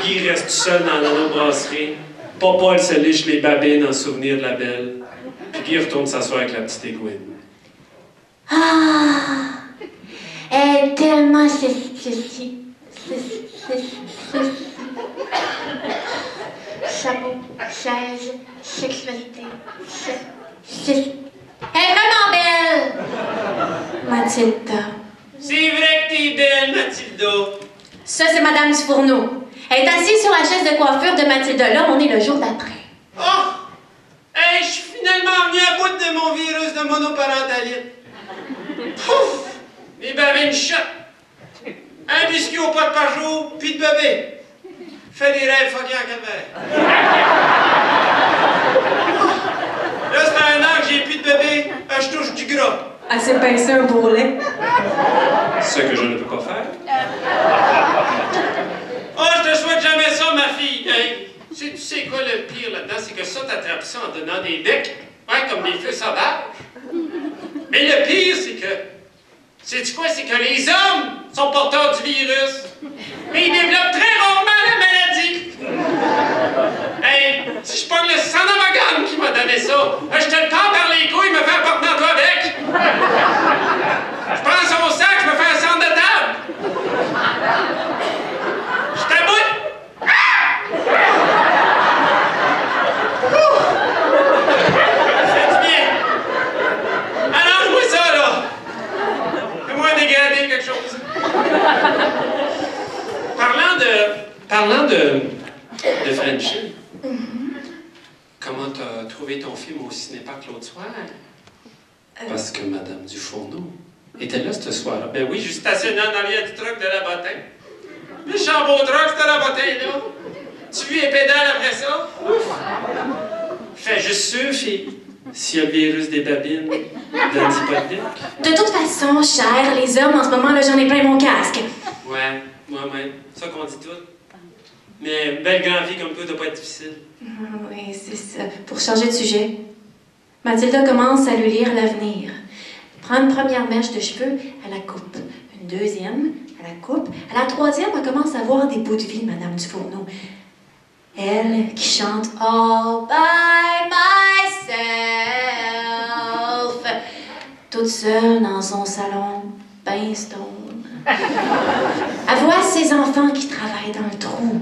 Guy reste tout seul dans la nano-brasserie. Popol se liche les babines en souvenir de la belle. Puis Guy retourne s'asseoir avec la petite aiguine. Ah! Elle est tellement ceci. Chapeau, chaise, sexualité. Elle est vraiment belle! Mathilda. C'est vrai que t'es belle, Mathilda. Ça, c'est Madame Dufourneau. Elle est assise sur la chaise de coiffure de Mathilda. Là, on est le jour d'après. Oh! Hey, je suis finalement venu à bout de mon virus de monoparentalite. Pouf! Les babines shot. Un biscuit au pot par jour, puis de bébé. Fais des rêves fuckés en calvaire. Là, ça fait 1 an que j'ai plus de bébé, je touche du gras. Elle s'est pincée un bourrelet. Ce que je ne peux pas faire. Oh, je te souhaite jamais ça, ma fille. Hey, tu sais quoi le pire là-dedans? C'est que ça, t'attrapes ça en donnant des becs, hein, comme des feux sauvages. Mais le pire, c'est que... Sais-tu quoi? C'est que les hommes sont porteurs du virus. Mais ils développent très rarement la maladie. Hey, si je pogne le sang dans ma gamme qui m'a ça? Je te le tends par les couilles, il me fait un porte-manteau avec. Je prends son sac, je me fais un centre de table. Je t'aboute. Ça fait du bien. Arrange-moi ça, là. Fais-moi dégrader quelque chose. Parlant de Frenchie, comment t'as trouvé ton film au cinéparc l'autre soir? Parce que Madame Dufourneau était là ce soir-là. Ben oui, juste stationnée en arrière du truck de la bottin. Méchant beau truck, c'était la bottin, là. Tu lui es pédale après ça? Fais juste sûr, fille. S'il y a le virus des babines, donne-y pas de pic. De toute façon, cher, les hommes, en ce moment, là, j'en ai plein mon casque. Ouais, ça qu'on dit tout. Mais belle grande fille comme toi, doit pas être difficile. Oui, c'est ça. Pour changer de sujet, Mathilda commence à lui lire l'avenir. Prend une première mèche de cheveux, elle la coupe. Une deuxième, elle la coupe. À la troisième, elle commence à voir des bouts de vie, Madame Dufourneau. Elle qui chante « All by myself », toute seule dans son salon, ben stone. Elle voit ses enfants qui travaillent dans le trou.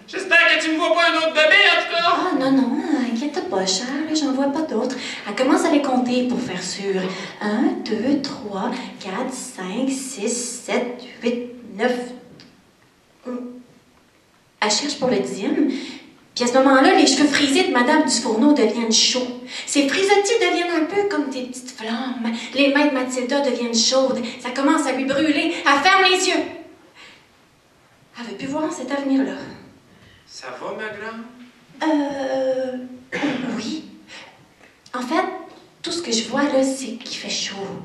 J'espère que tu me vois pas un autre bébé, en tout cas! Ah, non, inquiète pas, cher, j'en vois pas d'autres. Elle commence à les compter pour faire sûr. 1, 2, 3, 4, 5, 6, 7, 8, 9... Elle cherche pour le 10e. Puis à ce moment-là, les cheveux frisés de Madame Dufourneau deviennent chauds. Ses frisottis deviennent un peu comme des petites flammes. Les mains de Mathilda deviennent chaudes. Ça commence à lui brûler. Elle ferme les yeux. Elle veut plus voir cet avenir-là. Ça va, ma grande? Oui. En fait, tout ce que je vois, là, c'est qu'il fait chaud.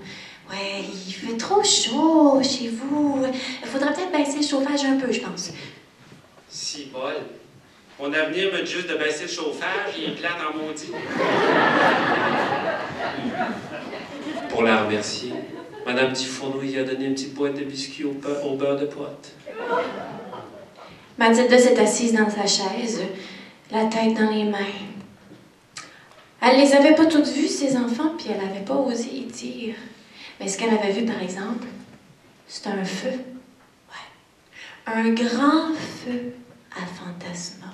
Ouais, il fait trop chaud chez vous. Il faudrait peut-être baisser le chauffage un peu, je pense. Si bol. Mon avenir me dit juste de baisser le chauffage, il est plate en maudit. Pour la remercier, Madame Dufourneau y a donné une petite boîte de biscuits au beurre de pote. Mathilda s'est assise dans sa chaise, la tête dans les mains. Elle les avait pas toutes vues, ses enfants, puis elle n'avait pas osé y dire. Mais ce qu'elle avait vu, par exemple, c'était un feu. Ouais. Un grand feu à Fantasma.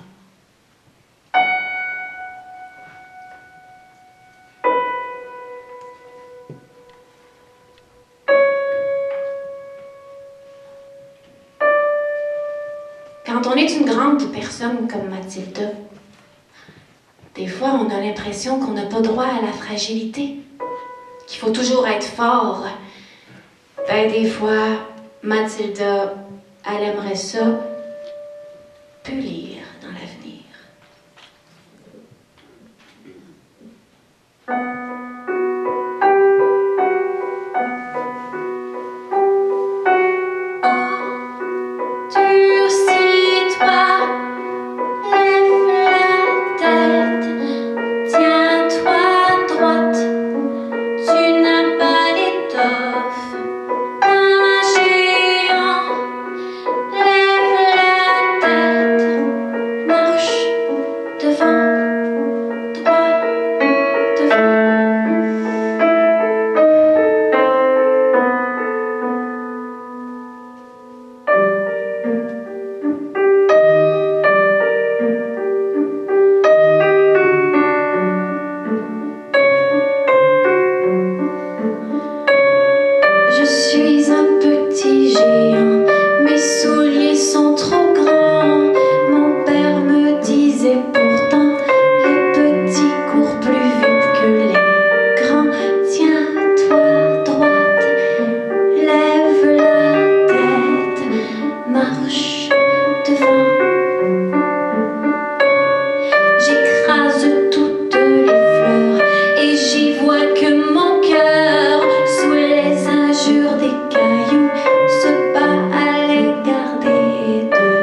Quand on est une grande personne comme Mathilda, des fois on a l'impression qu'on n'a pas droit à la fragilité, qu'il faut toujours être fort. Ben des fois, Mathilda, elle aimerait ça, plus lire dans l'avenir. des cailloux se bat à les garder de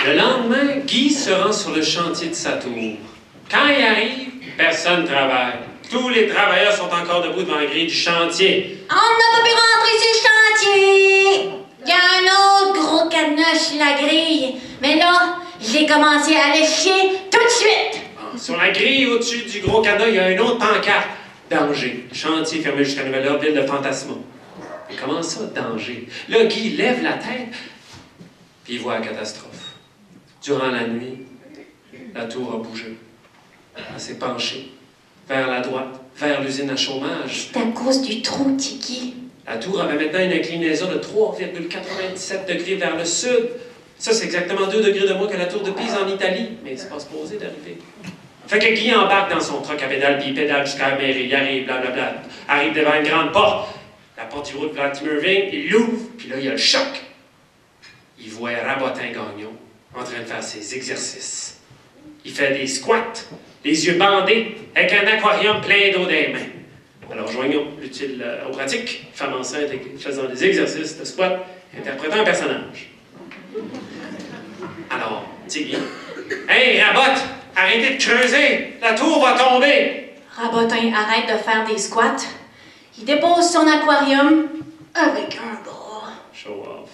Le lendemain, Guy se rend sur le chantier de sa tour. Quand il arrive, personne ne travaille. Tous les travailleurs sont encore debout devant la grille du chantier. On n'a pas pu rentrer sur le chantier! Il y a un autre gros cadenas sur la grille. Mais là, j'ai commencé à le chier tout de suite! Sur la grille au-dessus du gros cadenas, il y a une autre pancarte. Danger. Chantier fermé jusqu'à nouvel ordre, ville de Fantasma. Mais comment ça, danger? Là, Guy lève la tête, puis il voit la catastrophe. Durant la nuit, la tour a bougé. Elle s'est penchée vers la droite, vers l'usine à chômage. C'est à cause du trou, Tiki. La tour avait maintenant une inclinaison de 3,97 degrés vers le sud. Ça, c'est exactement 2 degrés de moins que la tour de Pise en Italie. Mais c'est pas supposé d'arriver. Fait que Guy embarque dans son truck à pédale, puis il pédale jusqu'à la mairie. Il arrive, blablabla. Arrive devant une grande porte. La porte du route de Tim Irving, il l'ouvre, puis là, il y a le choc. Il voit Rabotin Gagnon en train de faire ses exercices. Il fait des squats, les yeux bandés, avec un aquarium plein d'eau des mains. Alors, joignons l'utile aux pratiques. Femme enceinte faisant des exercices de squat, interprétant un personnage. Alors, Tiggy. Hey, Rabotte, arrêtez de creuser! La tour va tomber! Rabotin arrête de faire des squats. Il dépose son aquarium avec un bras. Show off.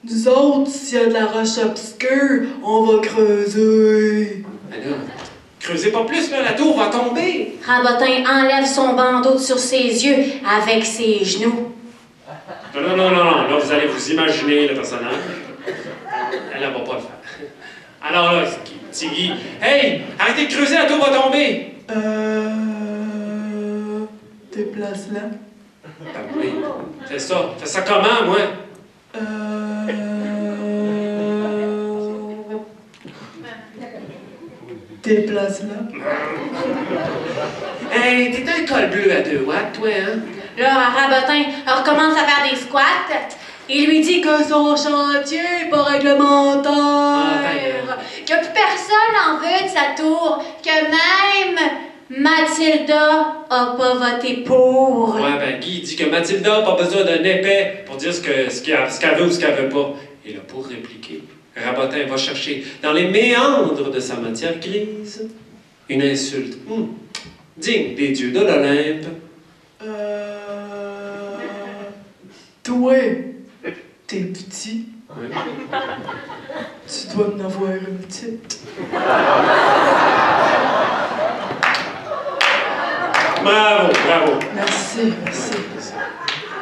Nous autres, s'il y a de la roche obscure, on va creuser. Mais là, creusez pas plus, là, la tour va tomber! Rabotin enlève son bandeau sur ses yeux avec ses genoux. Non, là, vous allez vous imaginer le personnage. Elle va pas le faire. Alors là, Tiggy, hey, arrêtez de creuser, la tour va tomber! Déplace-la. Ben oui, fais ça. Fais ça comment, moi? Déplace-la. Hey, t'es un col bleu à 2 watts, toi, hein? Là, Rabotin recommence à faire des squats. Il lui dit que son chantier n'est pas réglementaire. Que plus personne en veut de sa tour. Que même Mathilda a pas voté pour. Ouais, ben Guy dit que Mathilda n'a pas besoin d'un épais pour dire ce qu'elle veut ou ce qu'elle veut pas. Et là, pour répliquer, Rabotin va chercher dans les méandres de sa matière grise une insulte digne des dieux de l'Olympe. Toi, t'es petit. Ouais. Tu dois en avoir une petite. Bravo. Merci.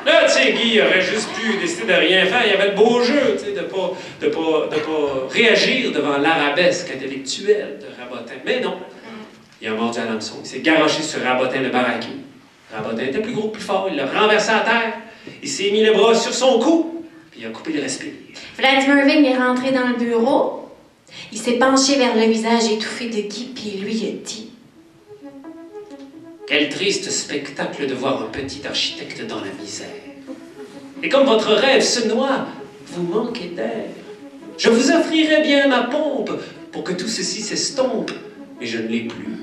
Là, tu sais, Guy aurait juste pu décider de rien faire. Il y avait le beau jeu, tu sais, de pas réagir devant l'arabesque intellectuelle de Rabotin. Mais non. Il a mordu à l'hameçon. Il s'est garoché sur Rabotin le baraquet. Rabotin était plus gros, plus fort. Il l'a renversé à terre. Il s'est mis les bras sur son cou. Puis il a coupé le respire. Vladimir Irving est rentré dans le bureau. Il s'est penché vers le visage étouffé de Guy, puis lui a dit... Quel triste spectacle de voir un petit architecte dans la misère. Et comme votre rêve se noie, vous manquez d'air. Je vous offrirais bien ma pompe pour que tout ceci s'estompe, mais je ne l'ai plus.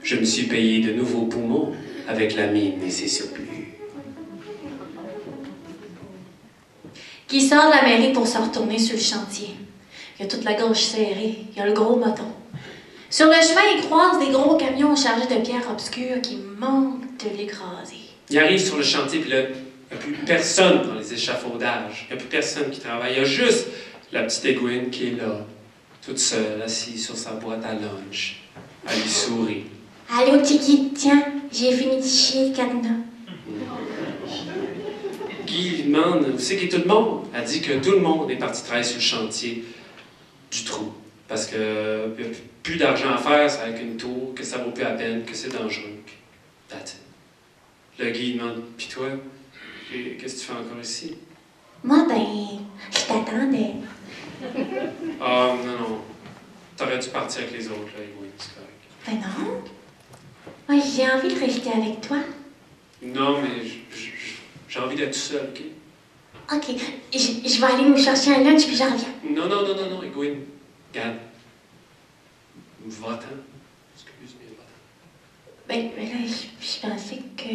Je me suis payé de nouveaux poumons avec la mine et ses surplus. Guy sort de la mairie pour se retourner sur le chantier. Il a toute la gorge serrée, il a le gros bâton. Sur le chemin, il croise des gros camions chargés de pierres obscures qui manquent de l'écraser. Il arrive sur le chantier, puis là, il n'y a plus personne dans les échafaudages. Il n'y a plus personne qui travaille. Il y a juste la petite Aiguine qui est là, toute seule, assise sur sa boîte à lunch. Elle lui sourit. Allô, Tiki, tiens, j'ai fini de chier le cadenas. Guy lui demande où c'est qu'est tout le monde. Elle dit que tout le monde est parti travailler sur le chantier du trou. Parce qu'il n'y a plus d'argent à faire, c'est avec une tour, que ça vaut plus la peine, que c'est dangereux. That's it. Le Guy demande, puis toi, qu'est-ce que tu fais encore ici? Moi, ben, je t'attendais. Ah, non. T'aurais dû partir avec les autres, là, oui, c'est correct. Ben non. Moi, j'ai envie de rester avec toi. Non, mais j'ai envie d'être tout seul, OK? Ok, je vais aller me chercher un lunch puis je reviens. Non, Aiguine. Regarde. Va-t'en. Excuse-moi, va-t'en. Ben là, je pensais que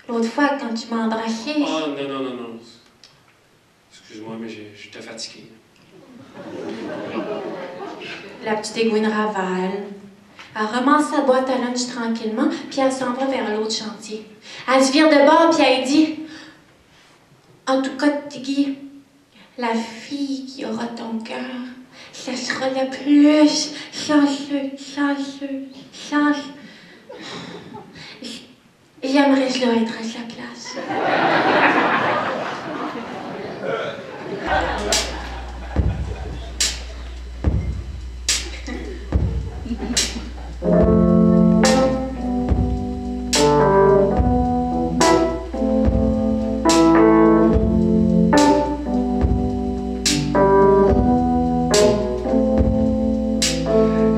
l'autre fois, quand tu m'as embrassé... Ah, non. Excuse-moi, mais j'étais fatigué. La petite aiguine ravale. Elle ramasse sa boîte à lunch tranquillement, puis elle s'en va vers l'autre chantier. Elle se vire de bord, puis elle dit « En tout cas, Tiggy, la fille qui aura ton cœur, ça sera la plus chanceuse. J'aimerais je être à sa place. »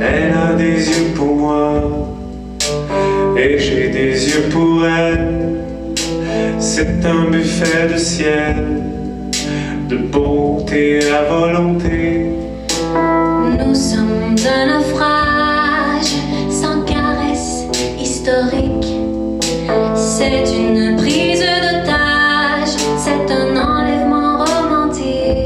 Elle a des yeux pour moi et j'ai des yeux pour elle. C'est un buffet de ciel, de beauté à volonté. Nous sommes d'un naufrage sans caresse historique. C'est une prise d'otage, c'est un enlèvement romantique.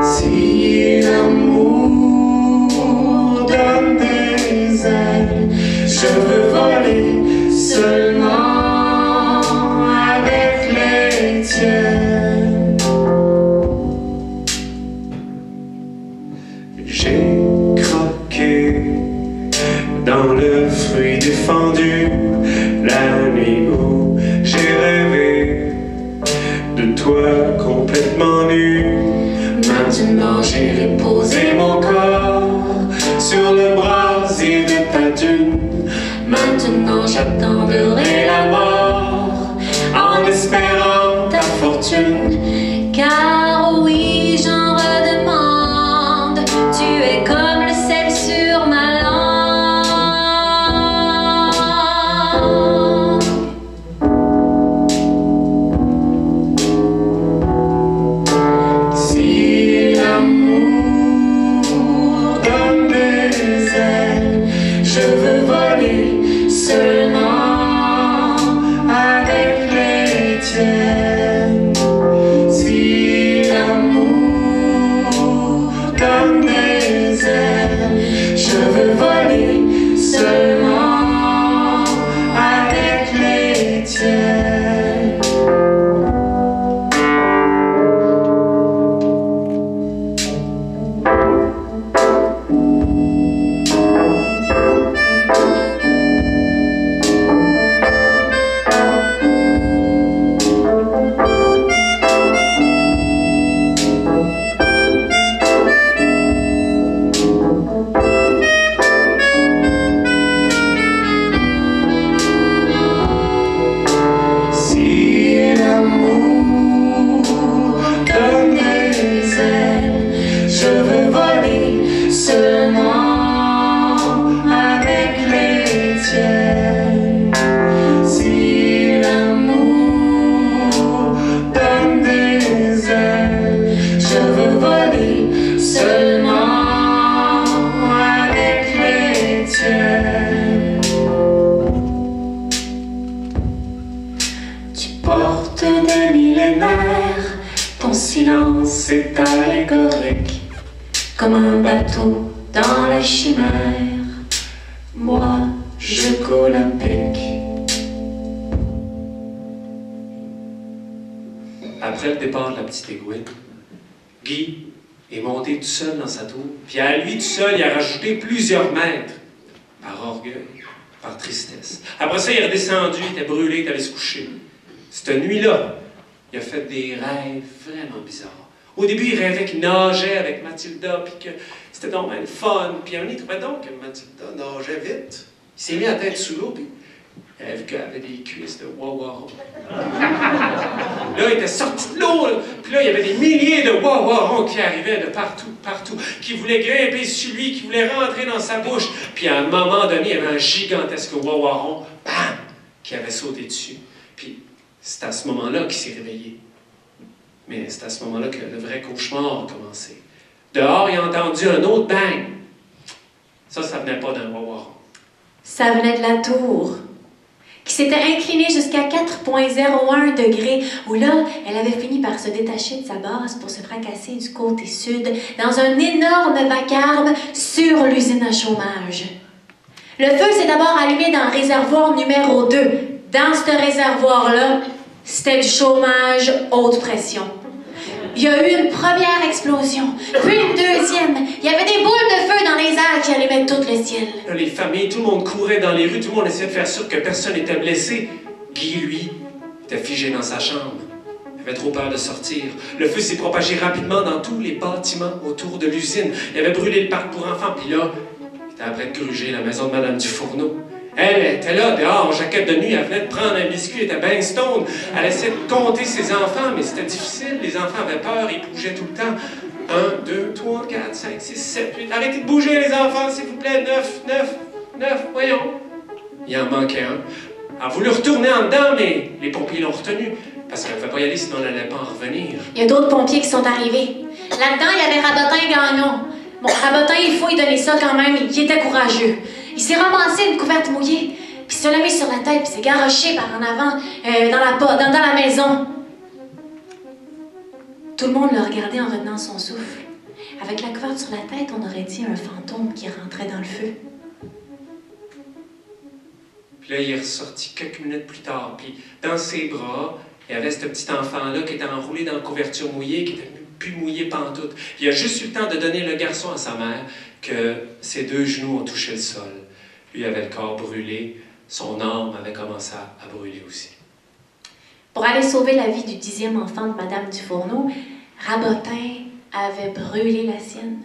Si l'amour donne des ailes, je veux voler seulement avec les tiennes. J'ai croqué dans le fruit défendu la nuit où j'ai rêvé de toi complètement nu. Maintenant j'irai poser mon corps sur le brasier de ta dune. Maintenant j'attendrai la mort en espérant ta fortune. Car oui, j'en redemande, tu es comme le sel sur ma langue. Si l'amour donne des ailes, je veux voler seulement avec les tiennes. Si l'amour donne des ailes, je veux voler seulement avec les tiennes. Si l'amour donne des ailes, je veux voler seulement avec les tiennes. Si l'amour donne des ailes, je veux voler seulement avec les tiennes. Tu portes des millénaires, ton silence est allégorique, comme un bateau dans la chimère. Moi, je coule un pic. Après le départ de la petite aiguine, Guy est monté tout seul dans sa tour, puis à lui tout seul, il a rajouté plusieurs mètres, par orgueil, par tristesse. Après ça, il est redescendu, il était brûlé, il allait se coucher. Cette nuit-là, il a fait des rêves vraiment bizarres. Au début, il rêvait qu'il nageait avec Mathilda, puis que c'était donc bien le fun. Puis un moment, il trouvait donc que Mathilda nageait vite. Il s'est mis la tête sous l'eau, puis il avait vu qu'elle avait des cuisses de wawaron. Là, il était sorti de l'eau, puis là, il y avait des milliers de wawarons qui arrivaient de partout, qui voulaient grimper sur lui, qui voulaient rentrer dans sa bouche. Puis à un moment donné, il y avait un gigantesque wawaron, bam, qui avait sauté dessus. Puis c'est à ce moment-là qu'il s'est réveillé. Mais c'est à ce moment-là que le vrai cauchemar a commencé. Dehors, il a entendu un autre bang. Ça venait pas d'un wawaron. Ça venait de la tour, qui s'était inclinée jusqu'à 4,01 degrés, où là, elle avait fini par se détacher de sa base pour se fracasser du côté sud dans un énorme vacarme sur l'usine à chômage. Le feu s'est d'abord allumé dans le réservoir numéro 2. Dans ce réservoir-là, c'était du chômage haute pression. Il y a eu une première explosion, puis une deuxième. Il y avait des boules de feu dans les airs qui allaient mettre tout le ciel. Là, les familles, tout le monde courait dans les rues, tout le monde essayait de faire sûr que personne n'était blessé. Guy, lui, était figé dans sa chambre. Il avait trop peur de sortir. Le feu s'est propagé rapidement dans tous les bâtiments autour de l'usine. Il avait brûlé le parc pour enfants, puis là, il était après de gruger la maison de Madame Dufourneau. Elle était là, dehors, en jaquette de nuit, elle venait de prendre un biscuit, elle était bien stone. Elle essayait de compter ses enfants, mais c'était difficile. Les enfants avaient peur, ils bougeaient tout le temps. 1, 2, 3, 4, 5, 6, 7, 8. Arrêtez de bouger, les enfants, s'il vous plaît. 9, voyons. Il en manquait un. Elle a voulu retourner en dedans, mais les pompiers l'ont retenu. Parce qu'elle ne pouvait pas y aller, sinon elle n'allait pas en revenir. Il y a d'autres pompiers qui sont arrivés. Là-dedans, il y avait Rabotin Gagnon. Bon, Rabotin, il faut lui donner ça quand même, il était courageux. Il s'est ramassé une couverte mouillée, puis se l'a mis sur la tête, puis s'est garoché par en avant dans la maison. Tout le monde le regardait en retenant son souffle. Avec la couverte sur la tête, on aurait dit un fantôme qui rentrait dans le feu. Puis là, il est ressorti quelques minutes plus tard, puis dans ses bras, il y avait ce petit enfant-là qui était enroulé dans la couverture mouillée, qui était plus mouillé pantoute. Il a juste eu le temps de donner le garçon à sa mère que ses 2 genoux ont touché le sol. Lui avait le corps brûlé, son âme avait commencé à brûler aussi. Pour aller sauver la vie du 10e enfant de Madame Dufourneau, Rabotin avait brûlé la sienne.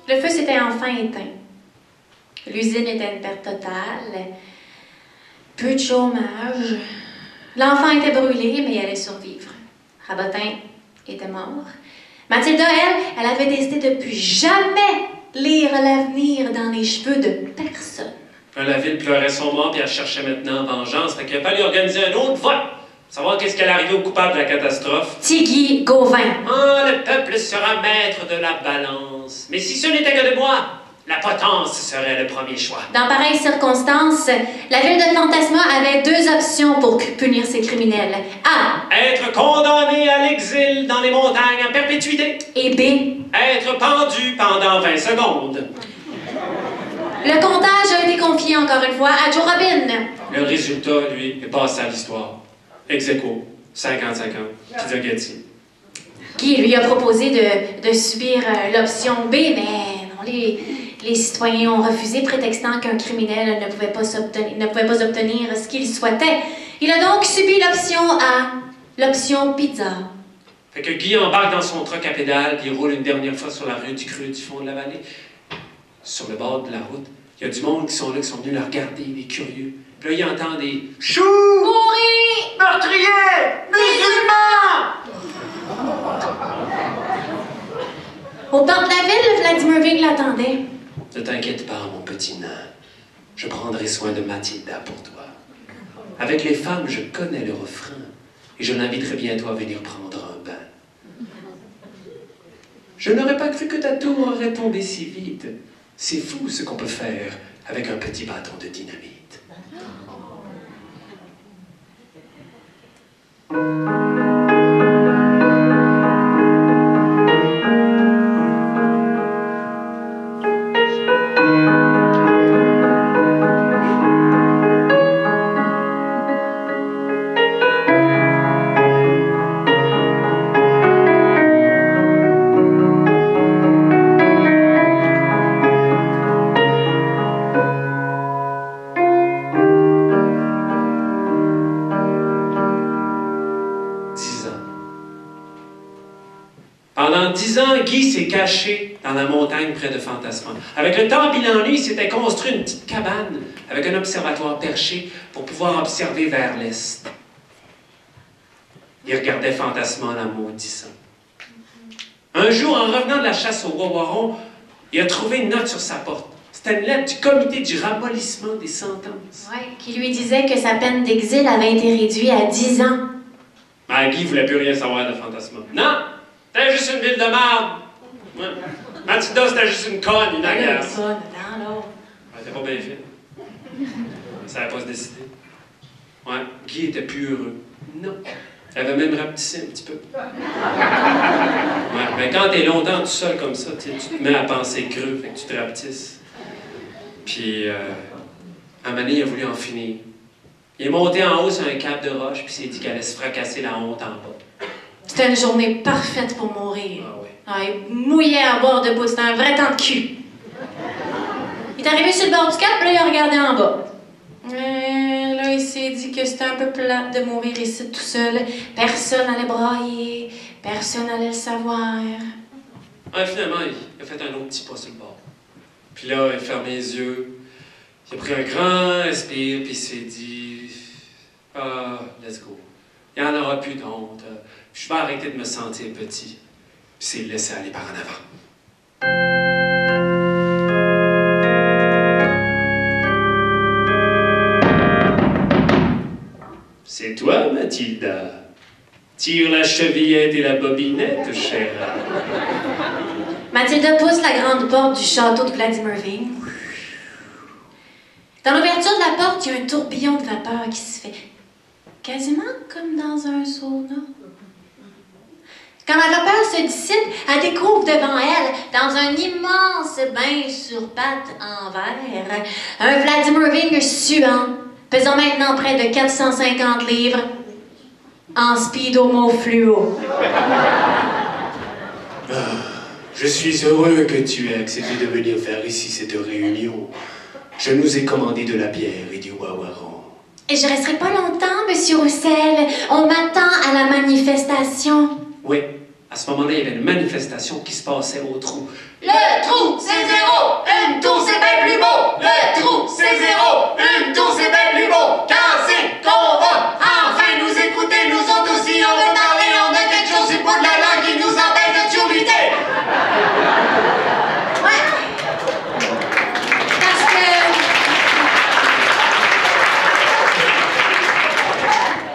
Le feu s'était enfin éteint. L'usine était une perte totale. Peu de chômage. L'enfant était brûlé, mais il allait survivre. Rabotin était mort. Mathilda, elle avait décidé de plus jamais lire l'avenir dans les cheveux de personne. La ville pleurait son mort, puis elle cherchait maintenant vengeance. Fait qu'il a fallu organiser un autre vote. Savoir qu'est-ce qu'elle arrivait au coupable de la catastrophe. Tigui Gauvin. Ah, le peuple sera maître de la balance. Mais si ce n'était que de moi, la potence serait le premier choix. Dans pareilles circonstances, la ville de Fantasma avait 2 options pour punir ces criminels. A. Être condamné à l'exil dans les montagnes à perpétuité. Et B. Être pendu pendant 20 secondes. Le comptage a été confié encore une fois à Joe Robin. Le résultat, lui, est passé à l'histoire. Ex aequo, 50-50, Pizza Getty. Qui lui a proposé de subir l'option B, mais non, les citoyens ont refusé, prétextant qu'un criminel ne pouvait pas obtenir ce qu'il souhaitait. Il a donc subi l'option A, l'option pizza. Fait que Guy embarque dans son truck à pédale, puis il roule une dernière fois sur la rue du creux du fond de la vallée. Sur le bord de la route, il y a du monde qui sont là, qui sont venus le regarder, des curieux. Puis là, il entend des « Chou! Mourir! Meurtrier! Musulman! » Au bord de la ville, Vladimir Ving l'attendait. Ne t'inquiète pas, mon petit nain. Je prendrai soin de Mathilda pour toi. Avec les femmes, je connais le refrain. Et je l'inviterai bientôt à venir prendre un bain. Je n'aurais pas cru que ta tour aurait tombé si vite. C'est fou ce qu'on peut faire avec un petit bâton de dynamite. Pendant 10 ans, Guy s'est caché dans la montagne près de Fantasma. Avec le temps, il en lui, il s'était construit une petite cabane avec un observatoire perché pour pouvoir observer vers l'est. Il regardait Fantasma en la maudissant. Un jour, en revenant de la chasse au wawaron, il a trouvé une note sur sa porte. C'était une lettre du comité du ramollissement des sentences. Ouais, qui lui disait que sa peine d'exil avait été réduite à 10 ans. Ah, Guy voulait plus rien savoir de Fantasma. Non! C'était juste une ville de marde! Ouais. Mathilda, c'était juste une conne, une agace. Attends, là. Elle était pas bien faite. Elle savait pas se décider. Ouais, Guy était plus heureux. Non. Elle avait même rapetissé un petit peu. Ouais, mais quand t'es longtemps tout seul comme ça, tu te mets à penser creux, fait que tu te rapetisses. Puis, à un moment donné, il a voulu en finir. Il est monté en haut sur un cap de roche, puis s'est dit qu'elle allait se fracasser la honte en bas. C'était une journée parfaite pour mourir. Ah oui. Ah, il mouillait à bord debout, c'était un vrai temps de cul. Il est arrivé sur le bord du cap, là, il a regardé en bas. Là, il s'est dit que c'était un peu plate de mourir ici tout seul. Personne n'allait brailler, personne n'allait le savoir. Ouais, finalement, il a fait un autre petit pas sur le bord. Puis là, il a fermé les yeux, il a pris un grand respire, puis il s'est dit « Ah, let's go. Il n'y en aura plus d'honte. Je vais arrêter de me sentir petit. » Puis s'est laissé aller par en avant. C'est toi, Mathilda. Tire la chevillette et la bobinette, chère. Mathilda pousse la grande porte du château de Vladimirville. Dans l'ouverture de la porte, il y a un tourbillon de vapeur qui se fait quasiment comme dans un sauna. Quand la vapeur se dissipe, elle découvre devant elle, dans un immense bain sur pattes en verre, un Vladimirville suant, pesant maintenant près de 450 livres, en speedo fluo. Je suis heureux que tu aies accepté de venir faire ici cette réunion. Je nous ai commandé de la bière et du wawaron. Et je resterai pas longtemps, Monsieur Roussel. On m'attend à la manifestation. Oui, à ce moment-là, il y avait une manifestation qui se passait au trou. Le trou, c'est zéro. Une tour, c'est bien plus beau. Le trou, c'est zéro. Une tour, c'est bien plus beau. Quand c'est qu'on va enfin nous écouter, nous autres aussi, on veut parler, on a quelque chose du bout de la langue qui nous empêche de tuer l'idée. Ouais.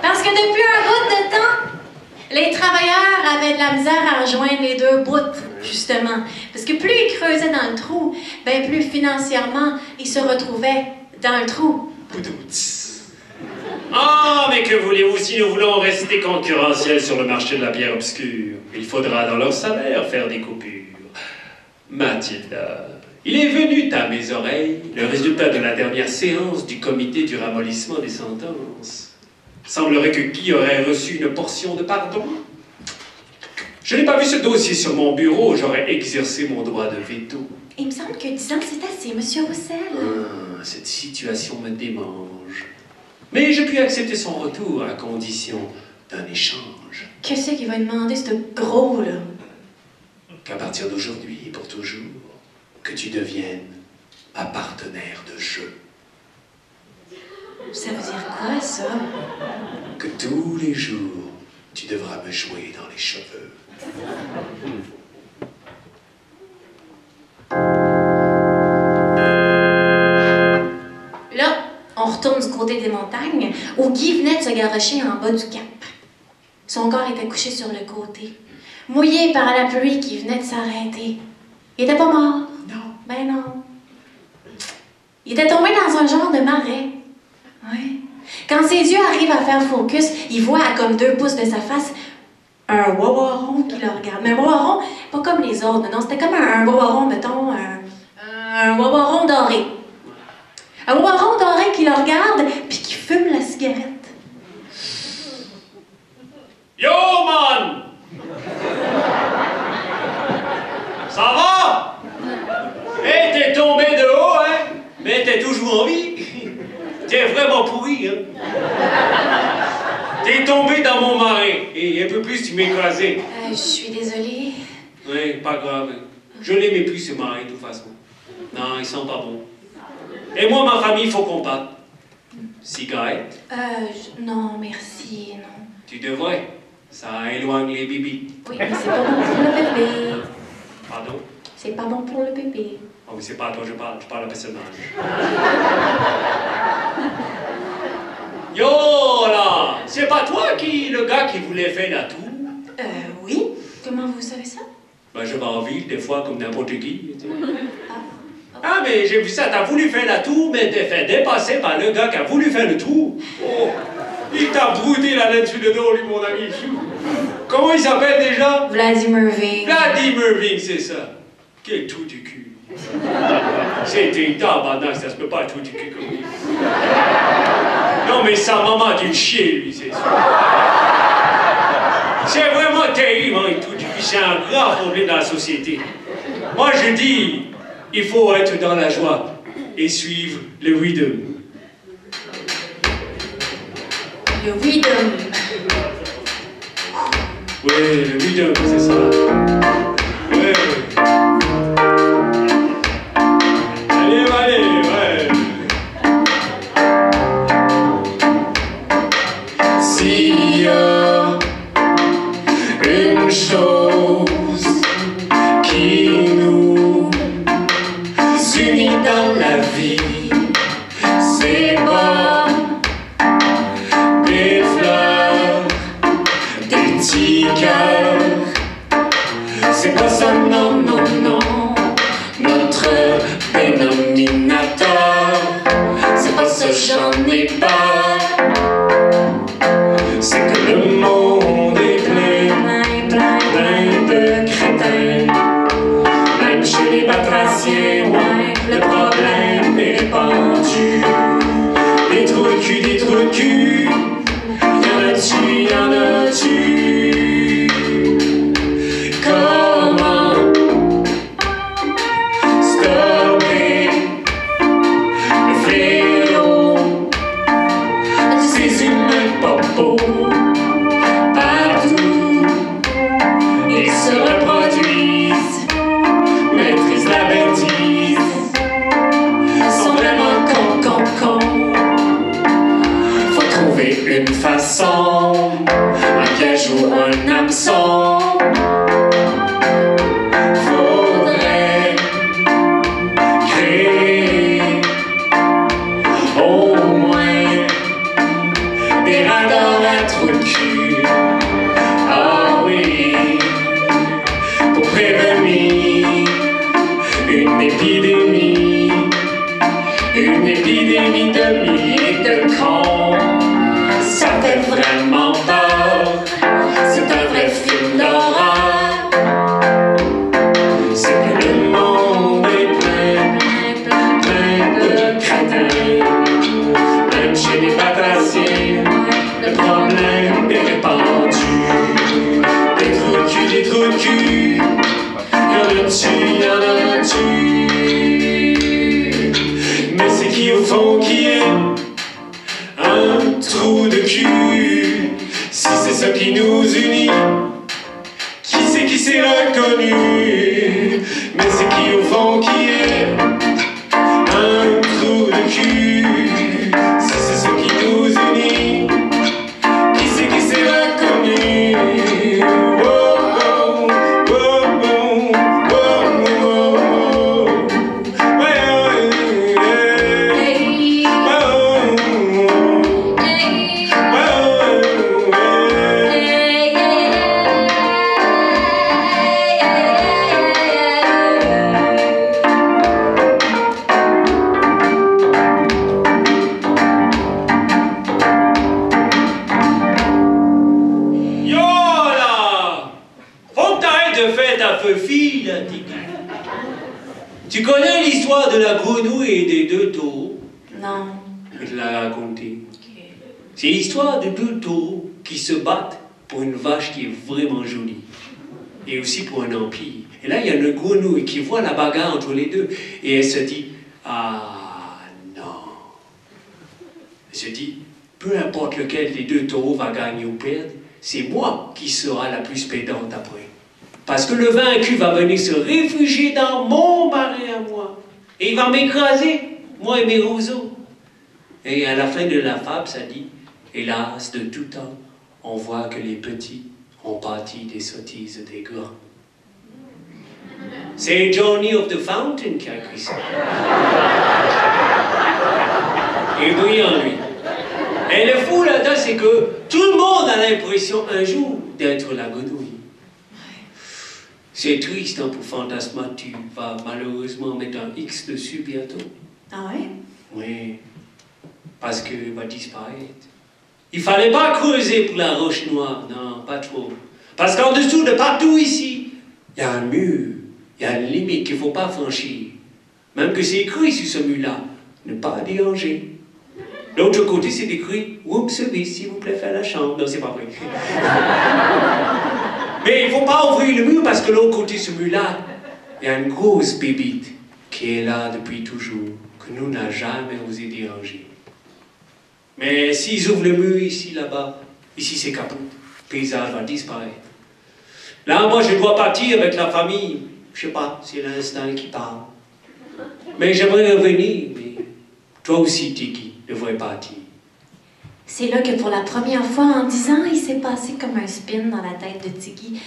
Parce que depuis un bout de temps, les travailleurs avaient de la misère à rejoindre les deux bouts, justement. Parce que plus ils creusaient dans le trou, ben plus financièrement ils se retrouvaient dans le trou. Ah, mais que voulez-vous, si nous voulons rester concurrentiels sur le marché de la bière obscure, il faudra dans leur salaire faire des coupures. Mathilda, il est venu à mes oreilles le résultat de la dernière séance du comité du ramollissement des sentences. Semblerait que Guy aurait reçu une portion de pardon. Je n'ai pas vu ce dossier sur mon bureau, j'aurais exercé mon droit de veto. Il me semble que 10 ans, c'est assez, Monsieur Roussel. Ah, cette situation me démange. Mais je puis accepter son retour à condition d'un échange. Qu'est-ce qu'il va demander, ce gros-là? Qu'à partir d'aujourd'hui et pour toujours, que tu deviennes ma partenaire de jeu. Ça veut dire quoi, ça? Que tous les jours, tu devras me jouer dans les cheveux. Là, on retourne du côté des montagnes, où Guy venait de se garrocher en bas du cap. Son corps était couché sur le côté, mouillé par la pluie qui venait de s'arrêter. Il était pas mort. Non. Ben non. Il était tombé dans un genre de marais. Ouais. Quand ses yeux arrivent à faire focus, il voit à comme 2 pouces de sa face un wawaron qui le regarde. Mais un wawaron, pas comme les autres, non, c'était comme un wawaron, mettons, un wawaron doré. Un wawaron doré qui le regarde puis qui fume la cigarette. Yo, man! Ça va? Hey, t'es tombé de haut, hein? Mais t'es toujours en vie. T'es vraiment pourri, hein? T'es tombé dans mon marin. Et un peu plus, tu m'écrasais. Je suis désolée. Oui, pas grave. Je l'aimais plus, ce marin, de toute façon. Non, ils sont pas bons. Et moi, ma famille, il faut qu'on parte. Cigarette? Non, merci, non. Tu devrais. Ça éloigne les bibis. Oui, mais c'est pas bon pour le bébé. Pardon? C'est pas bon pour le bébé. Oh, mais c'est pas à toi, je parle à personnage. Yo, là! C'est pas toi le gars qui voulait faire la tour? Oui. Comment vous savez ça? Ben, je vais en ville, des fois, comme n'importe qui. Ah, mais j'ai vu ça, t'as voulu faire la tour, mais t'es fait dépasser par le gars qui a voulu faire le tour. Oh, il t'a brouté la laine sur le dos, lui, mon ami. Comment il s'appelle déjà? Vladimir Ving. Vladimir Ving, c'est ça. Quel trou du cul. C'était une tabarnak, ça se peut pas un trou du cul comme lui. Non, mais sa maman d'une chier, lui, c'est ça. C'est vraiment terrible, hein, tout du cul. C'est un grave problème dans la société. Moi, je dis, il faut être dans la joie et suivre le rhythm. Le rhythm. Oui, le rhythm, c'est ça. Ouais. Allez, ouais. S'il y a une chose qui nous unit dans la vie, c'est pas des fleurs, des petits cœurs. C'est pas ça, non, non, non. Notre dénominateur, c'est pas ça, j'en ai peur. C'est que le monde est plein de crétins. Même chez les batraciens, ouais, le problème est répandu. Des trous de cul, y'en a-tu? Comment stopper le fléau? Ces humains pas beaux, partout, ils se reproduisent, maîtrisent la bêtise, sont vraiment cons. Faut trouver une façon, un piège ou un hameçon. Faudrait créer au moins des radars à trous de cul. Ah oui, pour prévenir une épidémie de milliers de cons. Ça fait vraiment peur, c'est un vrai film d'horreur. C'est que le monde est plein de crétins. Même chez les batraciens, le problème est répandu. Des trous de cul, y'en a-tu? Mais c'est qui au fond qui est un trou de cul? Si c'est ça qui nous unit, qui s'est reconnu? Mais c'est qui au fond qui est un trou de cul? Si c'est ça qui nous unit, qui s'est reconnu? Oh, oh, oh, oh, oh, oh, oh. Ouais, ouais, ouais. Yo là! Faut que t'arrêtes de faire ta feu-fille, là, Tiki. Tu connais l'histoire de la grenouille et des deux taureaux? Non. Je te l'ai racontée. Ok. C'est l'histoire de deux taureaux qui se battent pour une vache qui est vraiment jolie. Et aussi pour un empire. Et là, il y a une grenouille qui voit la bagarre entre les deux. Et elle se dit, ah non. Elle se dit, peu importe lequel des deux taureaux va gagner ou perdre, c'est moi qui sera la plus pédante après. Parce que le vaincu va venir se réfugier dans mon marais à moi. Et il va m'écraser, moi et mes roseaux. Et à la fin de la fable, ça dit, hélas, de tout temps, on voit que les petits ont pâti des sottises des grands. C'est Johnny of the Fountain qui a écrit ça. Il est brillant, lui. Et le fou là-dedans, c'est que tout le monde a l'impression un jour d'être la grenouille. C'est triste hein, pour Fantasma, tu vas malheureusement mettre un X dessus bientôt. Ah ouais? Oui, parce qu'il va disparaître. Il fallait pas creuser pour la roche noire, non, pas trop. Parce qu'en dessous de partout ici, il y a un mur, il y a une limite qu'il ne faut pas franchir. Même que c'est écrit sur ce mur-là, ne pas déranger. L'autre côté, c'est écrit « Room service, s'il vous plaît, faire la chambre ». Non, c'est pas vrai. Mais il ne faut pas ouvrir le mur parce que l'autre côté de ce mur-là, il y a une grosse bébite qui est là depuis toujours, que nous n'a jamais osé déranger. Mais s'ils ouvrent le mur ici, là-bas, ici c'est capot, le paysage va disparaître. Là, moi, je dois partir avec la famille. Je sais pas, c'est l'instinct qui parle. Mais j'aimerais revenir, mais toi aussi, Tiki, devrais partir. C'est là que pour la première fois en 10 ans, il s'est passé comme un spin dans la tête de Tiggy.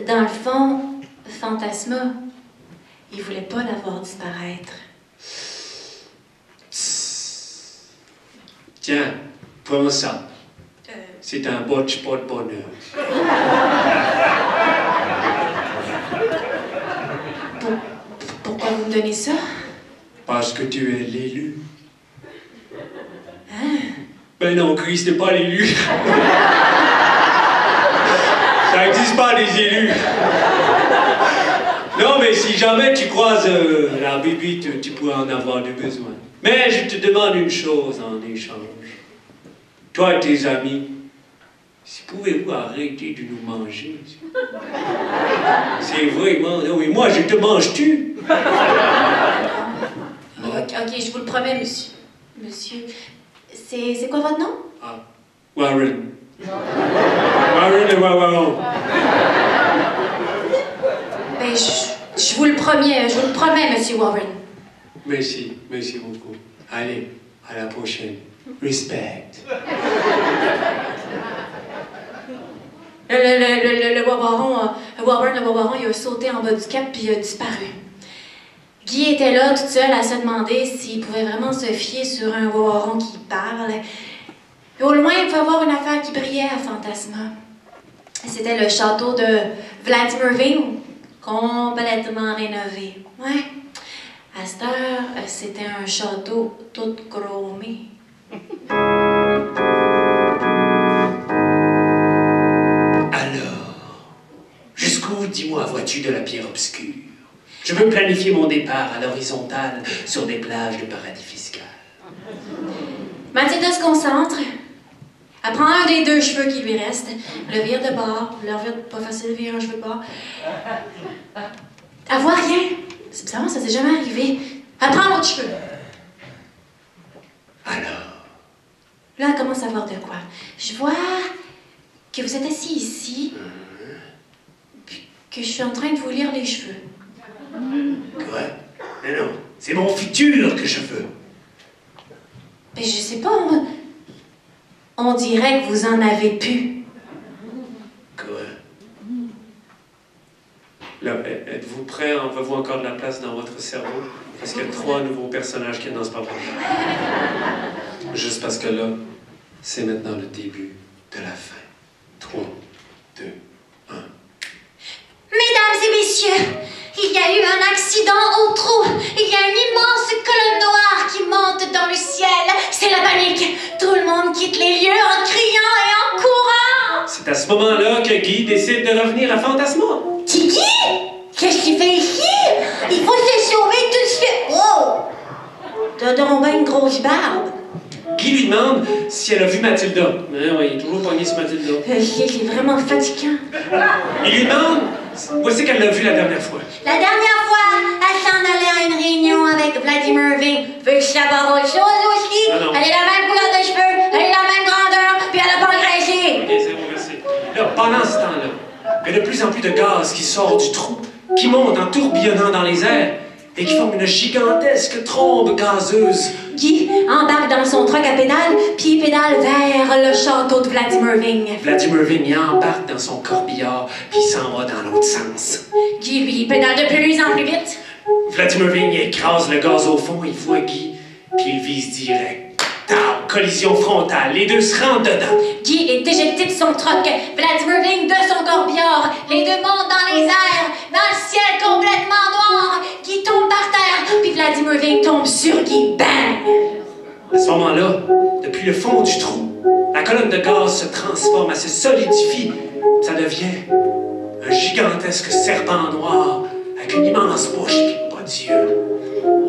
Dans le fond, Fantasma, il voulait pas la voir disparaître. Tiens, prends ça. C'est un botch pas de bonheur. Pourquoi vous me donnez ça? Parce que tu es l'élu. Hein? Ben non, Chris, t'es pas l'élu. Ça n'existe pas, des élus. Non, mais si jamais tu croises la bébite, tu pourras en avoir du besoin. Mais je te demande une chose en échange. Toi et tes amis, si pouvez-vous arrêter de nous manger? C'est vraiment... Non, mais moi, je te mange-tu? Ok, je vous le promets, monsieur. Monsieur, c'est quoi votre nom? Ah, Warren. Warren et Warren. Ben, je vous le promets, monsieur Warren. Merci beaucoup. Allez, à la prochaine. Respect. Le Wawaron, il a sauté en bas du cap puis il a disparu. Guy était là, toute seule, à se demander s'il pouvait vraiment se fier sur un Wawaron qui parle. Et au loin, il pouvait voir une affaire qui brillait à Fantasma. C'était le château de Vladimir Ving, complètement rénové. Ouais. À cette heure, c'était un château tout chromé. Alors, jusqu'où, dis-moi, vois-tu de la pierre obscure? Je veux planifier mon départ à l'horizontale sur des plages de paradis fiscal. Mathilda se concentre. Elle prend un des deux cheveux qui lui restent, le vire de bord, le revire pas facile de virer un cheveu de bord. Elle voit rien. C'est bizarre, ça s'est jamais arrivé. Elle prend l'autre cheveu. Alors? Là, elle commence à voir de quoi. Je vois que vous êtes assis ici, puis que je suis en train de vous lire les cheveux. Quoi? Mais non, c'est mon futur que je veux. Ben, je sais pas, on dirait que vous en avez plus. Quoi? Là, êtes-vous prêts? Avez-vous encore de la place dans votre cerveau? Parce qu'il y a 3 nouveaux personnages qui n'osent pas parler. Juste parce que là, c'est maintenant le début de la fin. 3, 2, 1. Mesdames et messieurs, il y a eu un accident au trou. Il y a une immense colonne noire qui monte dans le ciel. C'est la panique. Tout le monde quitte les lieux en criant et en courant. C'est à ce moment-là que Guy décide de revenir à Fantasma. Tiki? Qu'est-ce qu'il fait ici? Il faut se sauver tout de suite. Oh! T'as donc ben une grosse barbe. Guy lui demande si elle a vu Mathilda. Mais oui, il est toujours pogné sur Mathilda. C'est vraiment fatigant. Il lui demande où est-ce qu'elle l'a vu la dernière fois. La dernière fois, elle s'en allait à une réunion avec Vladimir Ving. Veux-tu savoir autre chose aussi? Non, non. Elle est la même couleur de cheveux, elle est la même grandeur, puis elle a pas engraissé. Ok, c'est bon, merci. Là, pendant ce temps-là, il y a de plus en plus de gaz qui sort du trou, qui monte en tourbillonnant dans les airs et qui forme une gigantesque trombe gazeuse Guy embarque dans son truck à pédale, puis il pédale vers le château de Vladimir Ving. Vladimir Ving, il embarque dans son corbillard, puis il s'en va dans l'autre sens. Guy, lui, il pédale de plus en plus vite. Vladimir Ving écrase le gaz au fond, il voit Guy, puis il vise direct. Tard, collision frontale, les deux se rentrent dedans. Guy est éjecté de son truck, Vladimir Ving de son corbillard. Les deux montent dans les airs, dans le ciel complètement noir. Guy tombe par terre, puis Vladimir Ving tombe sur Guy. Bang! À ce moment-là, depuis le fond du trou, la colonne de gaz se transforme, elle se solidifie. Ça devient un gigantesque serpent noir avec une immense bouche qui n'a pas d'yeux.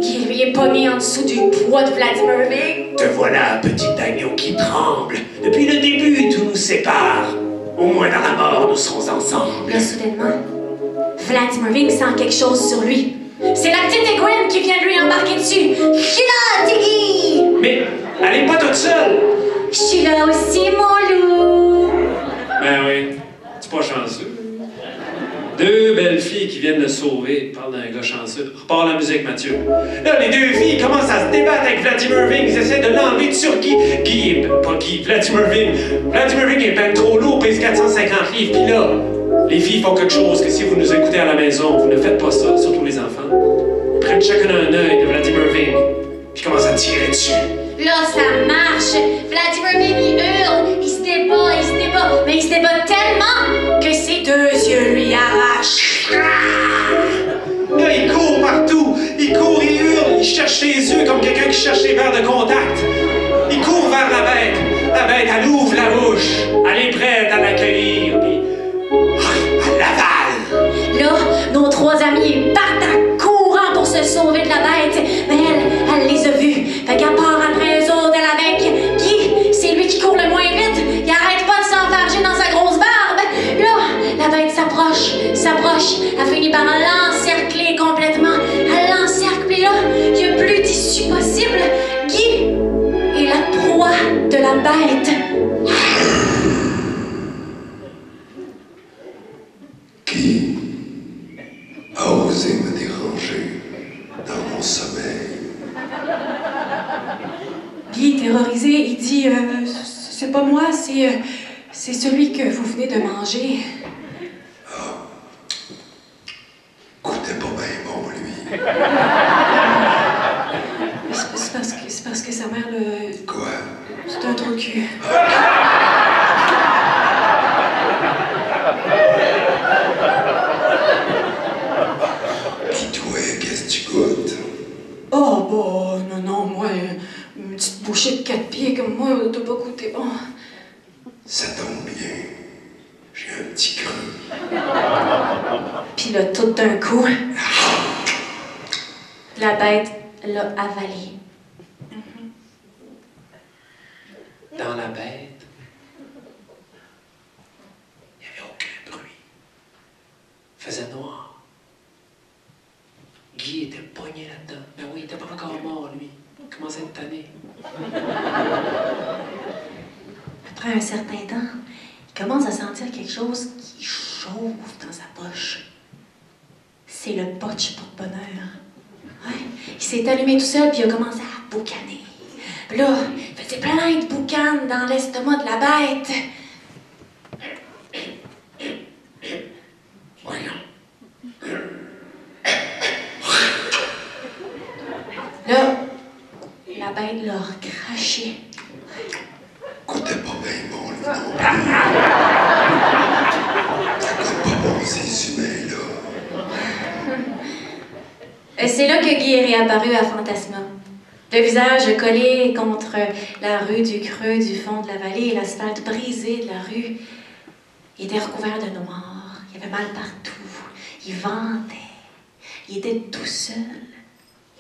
Guy, lui, est pogné en dessous du poids de Vladimir Ving. Te voilà, petit agneau qui tremble. Depuis le début, tout nous sépare. Au moins dans la mort, nous serons ensemble. Là, soudainement, Vladimir Ving sent quelque chose sur lui. C'est la petite Egwene qui vient de lui embarquer dessus. Je suis là, Tiggy! Mais elle n'est pas toute seule. Je suis là aussi, mon loup. Ben oui, c'est pas chanceux. Deux belles filles qui viennent le sauver. Parle d'un gars chanceux. Repars la musique, Mathieu. Là, les deux filles commencent à se débattre avec Vladimir Ving. Ils essaient de l'enlever sur Guy. Vladimir Ving. Vladimir Ving est ben trop lourd, pèse 450 livres. Puis là, les filles font quelque chose que si vous nous écoutez à la maison, vous ne faites pas ça, surtout les enfants. Ils prennent chacun un œil de Vladimir Ving, puis commencent à tirer dessus. Là, ça marche. Vladimir Ving, il hurle, il se débat, mais il se débat tellement que ses deux yeux lui arrachent. Là, il court partout. Il court, il hurle, il cherche ses yeux comme quelqu'un qui cherche ses verres de contact. Il court vers la bête. La bête, elle ouvre la bouche. Elle est prête à l'accueillir, puis elle l'avale. Là, nos trois amis partent en courant pour se sauver de la bête, mais elle les a vus. Fait qu'elle part après eux autres, elle avec Guy. C'est lui qui court le moins vite. Il arrête pas de s'enfarger dans sa grosse barbe. Là, la bête s'approche. Elle finit par l'encercler complètement. Elle l'encercle, puis là, il n'y a plus d'issue possible. Guy est la proie de la bête. Qui a osé me déranger dans mon sommeil? Guy, terrorisé, il dit c'est pas moi, c'est celui que vous venez de manger. Coûtait pas bien bon, lui. C'est parce que sa mère, le... Quoi? C'est un trou de cul. Puis toi, qu'est-ce que tu goûtes? Oh, bah, non, moi, une petite bouchée de 4 pieds comme moi, t'as pas goûté bon. Ça tombe bien. J'ai un petit creux. Puis là, tout d'un coup, la bête l'a avalé. Dans la bête, il n'y avait aucun bruit. Il faisait noir. Guy était pogné là-dedans. Ben oui, il était pas encore mort, lui. Il commençait à être tanné. Après un certain temps, il commence à sentir quelque chose qui chauffe dans sa poche. C'est le potch porte-bonheur. Ouais. Il s'est allumé tout seul, puis il a commencé à boucaner. Puis là, il faisait plein de boucanes dans l'estomac de la bête. Là, la bête l'a recraché. Coûtait pas bien bon, lui, non plus. Ça coûte pas bon, ces humains-là. C'est là que Guy est réapparu à Fantasma. Le visage collé contre la rue du creux du fond de la vallée et l'asphalte brisé de la rue. Il était recouvert de noir. Il avait mal partout. Il ventait. Il était tout seul,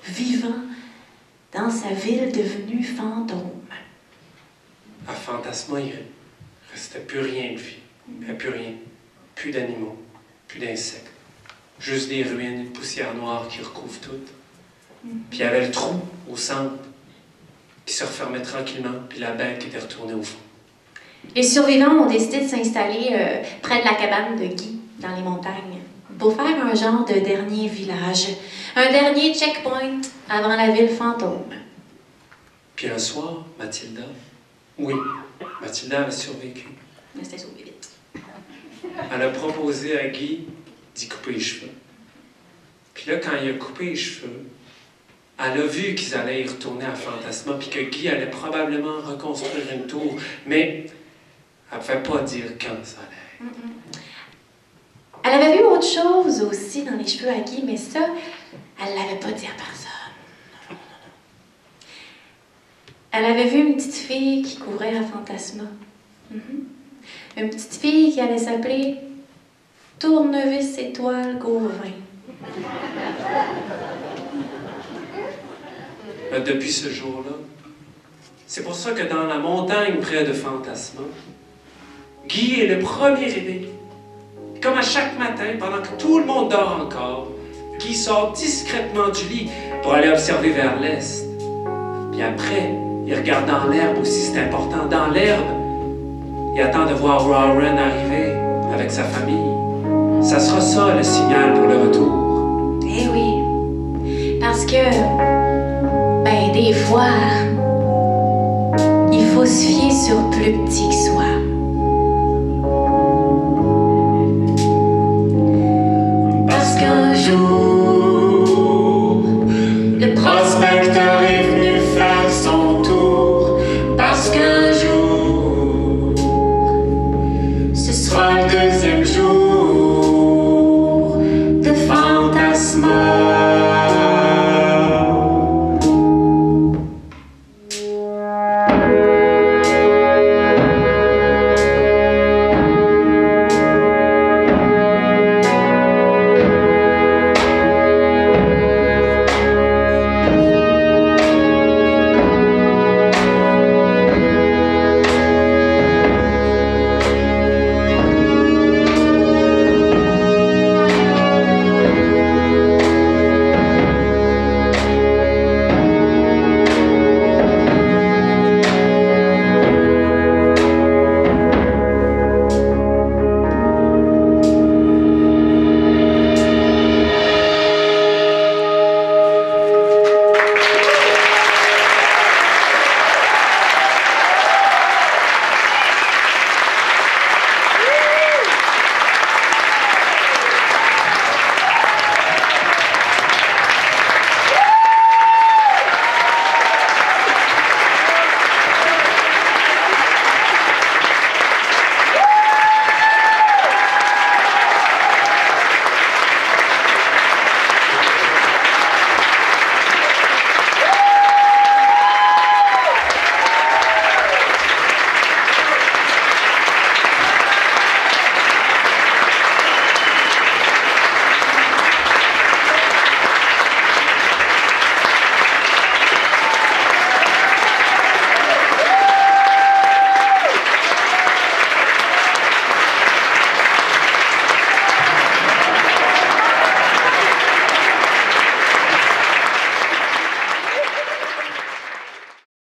vivant, dans sa ville devenue fantôme. À Fantasma, il restait plus rien de vie. Il n'y avait plus rien. Plus d'animaux, plus d'insectes. Juste des ruines, une poussière noire qui recouvre tout. Puis il y avait le trou au centre qui se refermait tranquillement, puis la bête qui était retournée au fond. Les survivants ont décidé de s'installer près de la cabane de Guy, dans les montagnes, pour faire un genre de dernier village, un dernier checkpoint avant la ville fantôme. Puis un soir, Mathilda, oui, Mathilda avait survécu. Mais c'était sauvé vite. Elle a proposé à Guy d'y couper les cheveux. Puis là, quand il a coupé les cheveux, elle a vu qu'ils allaient y retourner à Fantasma, puis que Guy allait probablement reconstruire une tour, mais elle ne pouvait pas dire quand ça allait. Elle avait vu autre chose aussi dans les cheveux à Guy, mais ça, elle ne l'avait pas dit à personne. Non. Elle avait vu une petite fille qui courait à Fantasma. Une petite fille qui allait s'appeler Tournevis Étoile Gauvin. Depuis ce jour-là, c'est pour ça que dans la montagne près de Fantasma, Guy est le premier réveillé. Comme à chaque matin, pendant que tout le monde dort encore, Guy sort discrètement du lit pour aller observer vers l'est. Puis après, il regarde dans l'herbe aussi, c'est important. Dans l'herbe, il attend de voir Warren arriver avec sa famille. Ça sera ça le signal pour le retour. Eh oui, parce que, ben des fois, il faut se fier sur plus petit.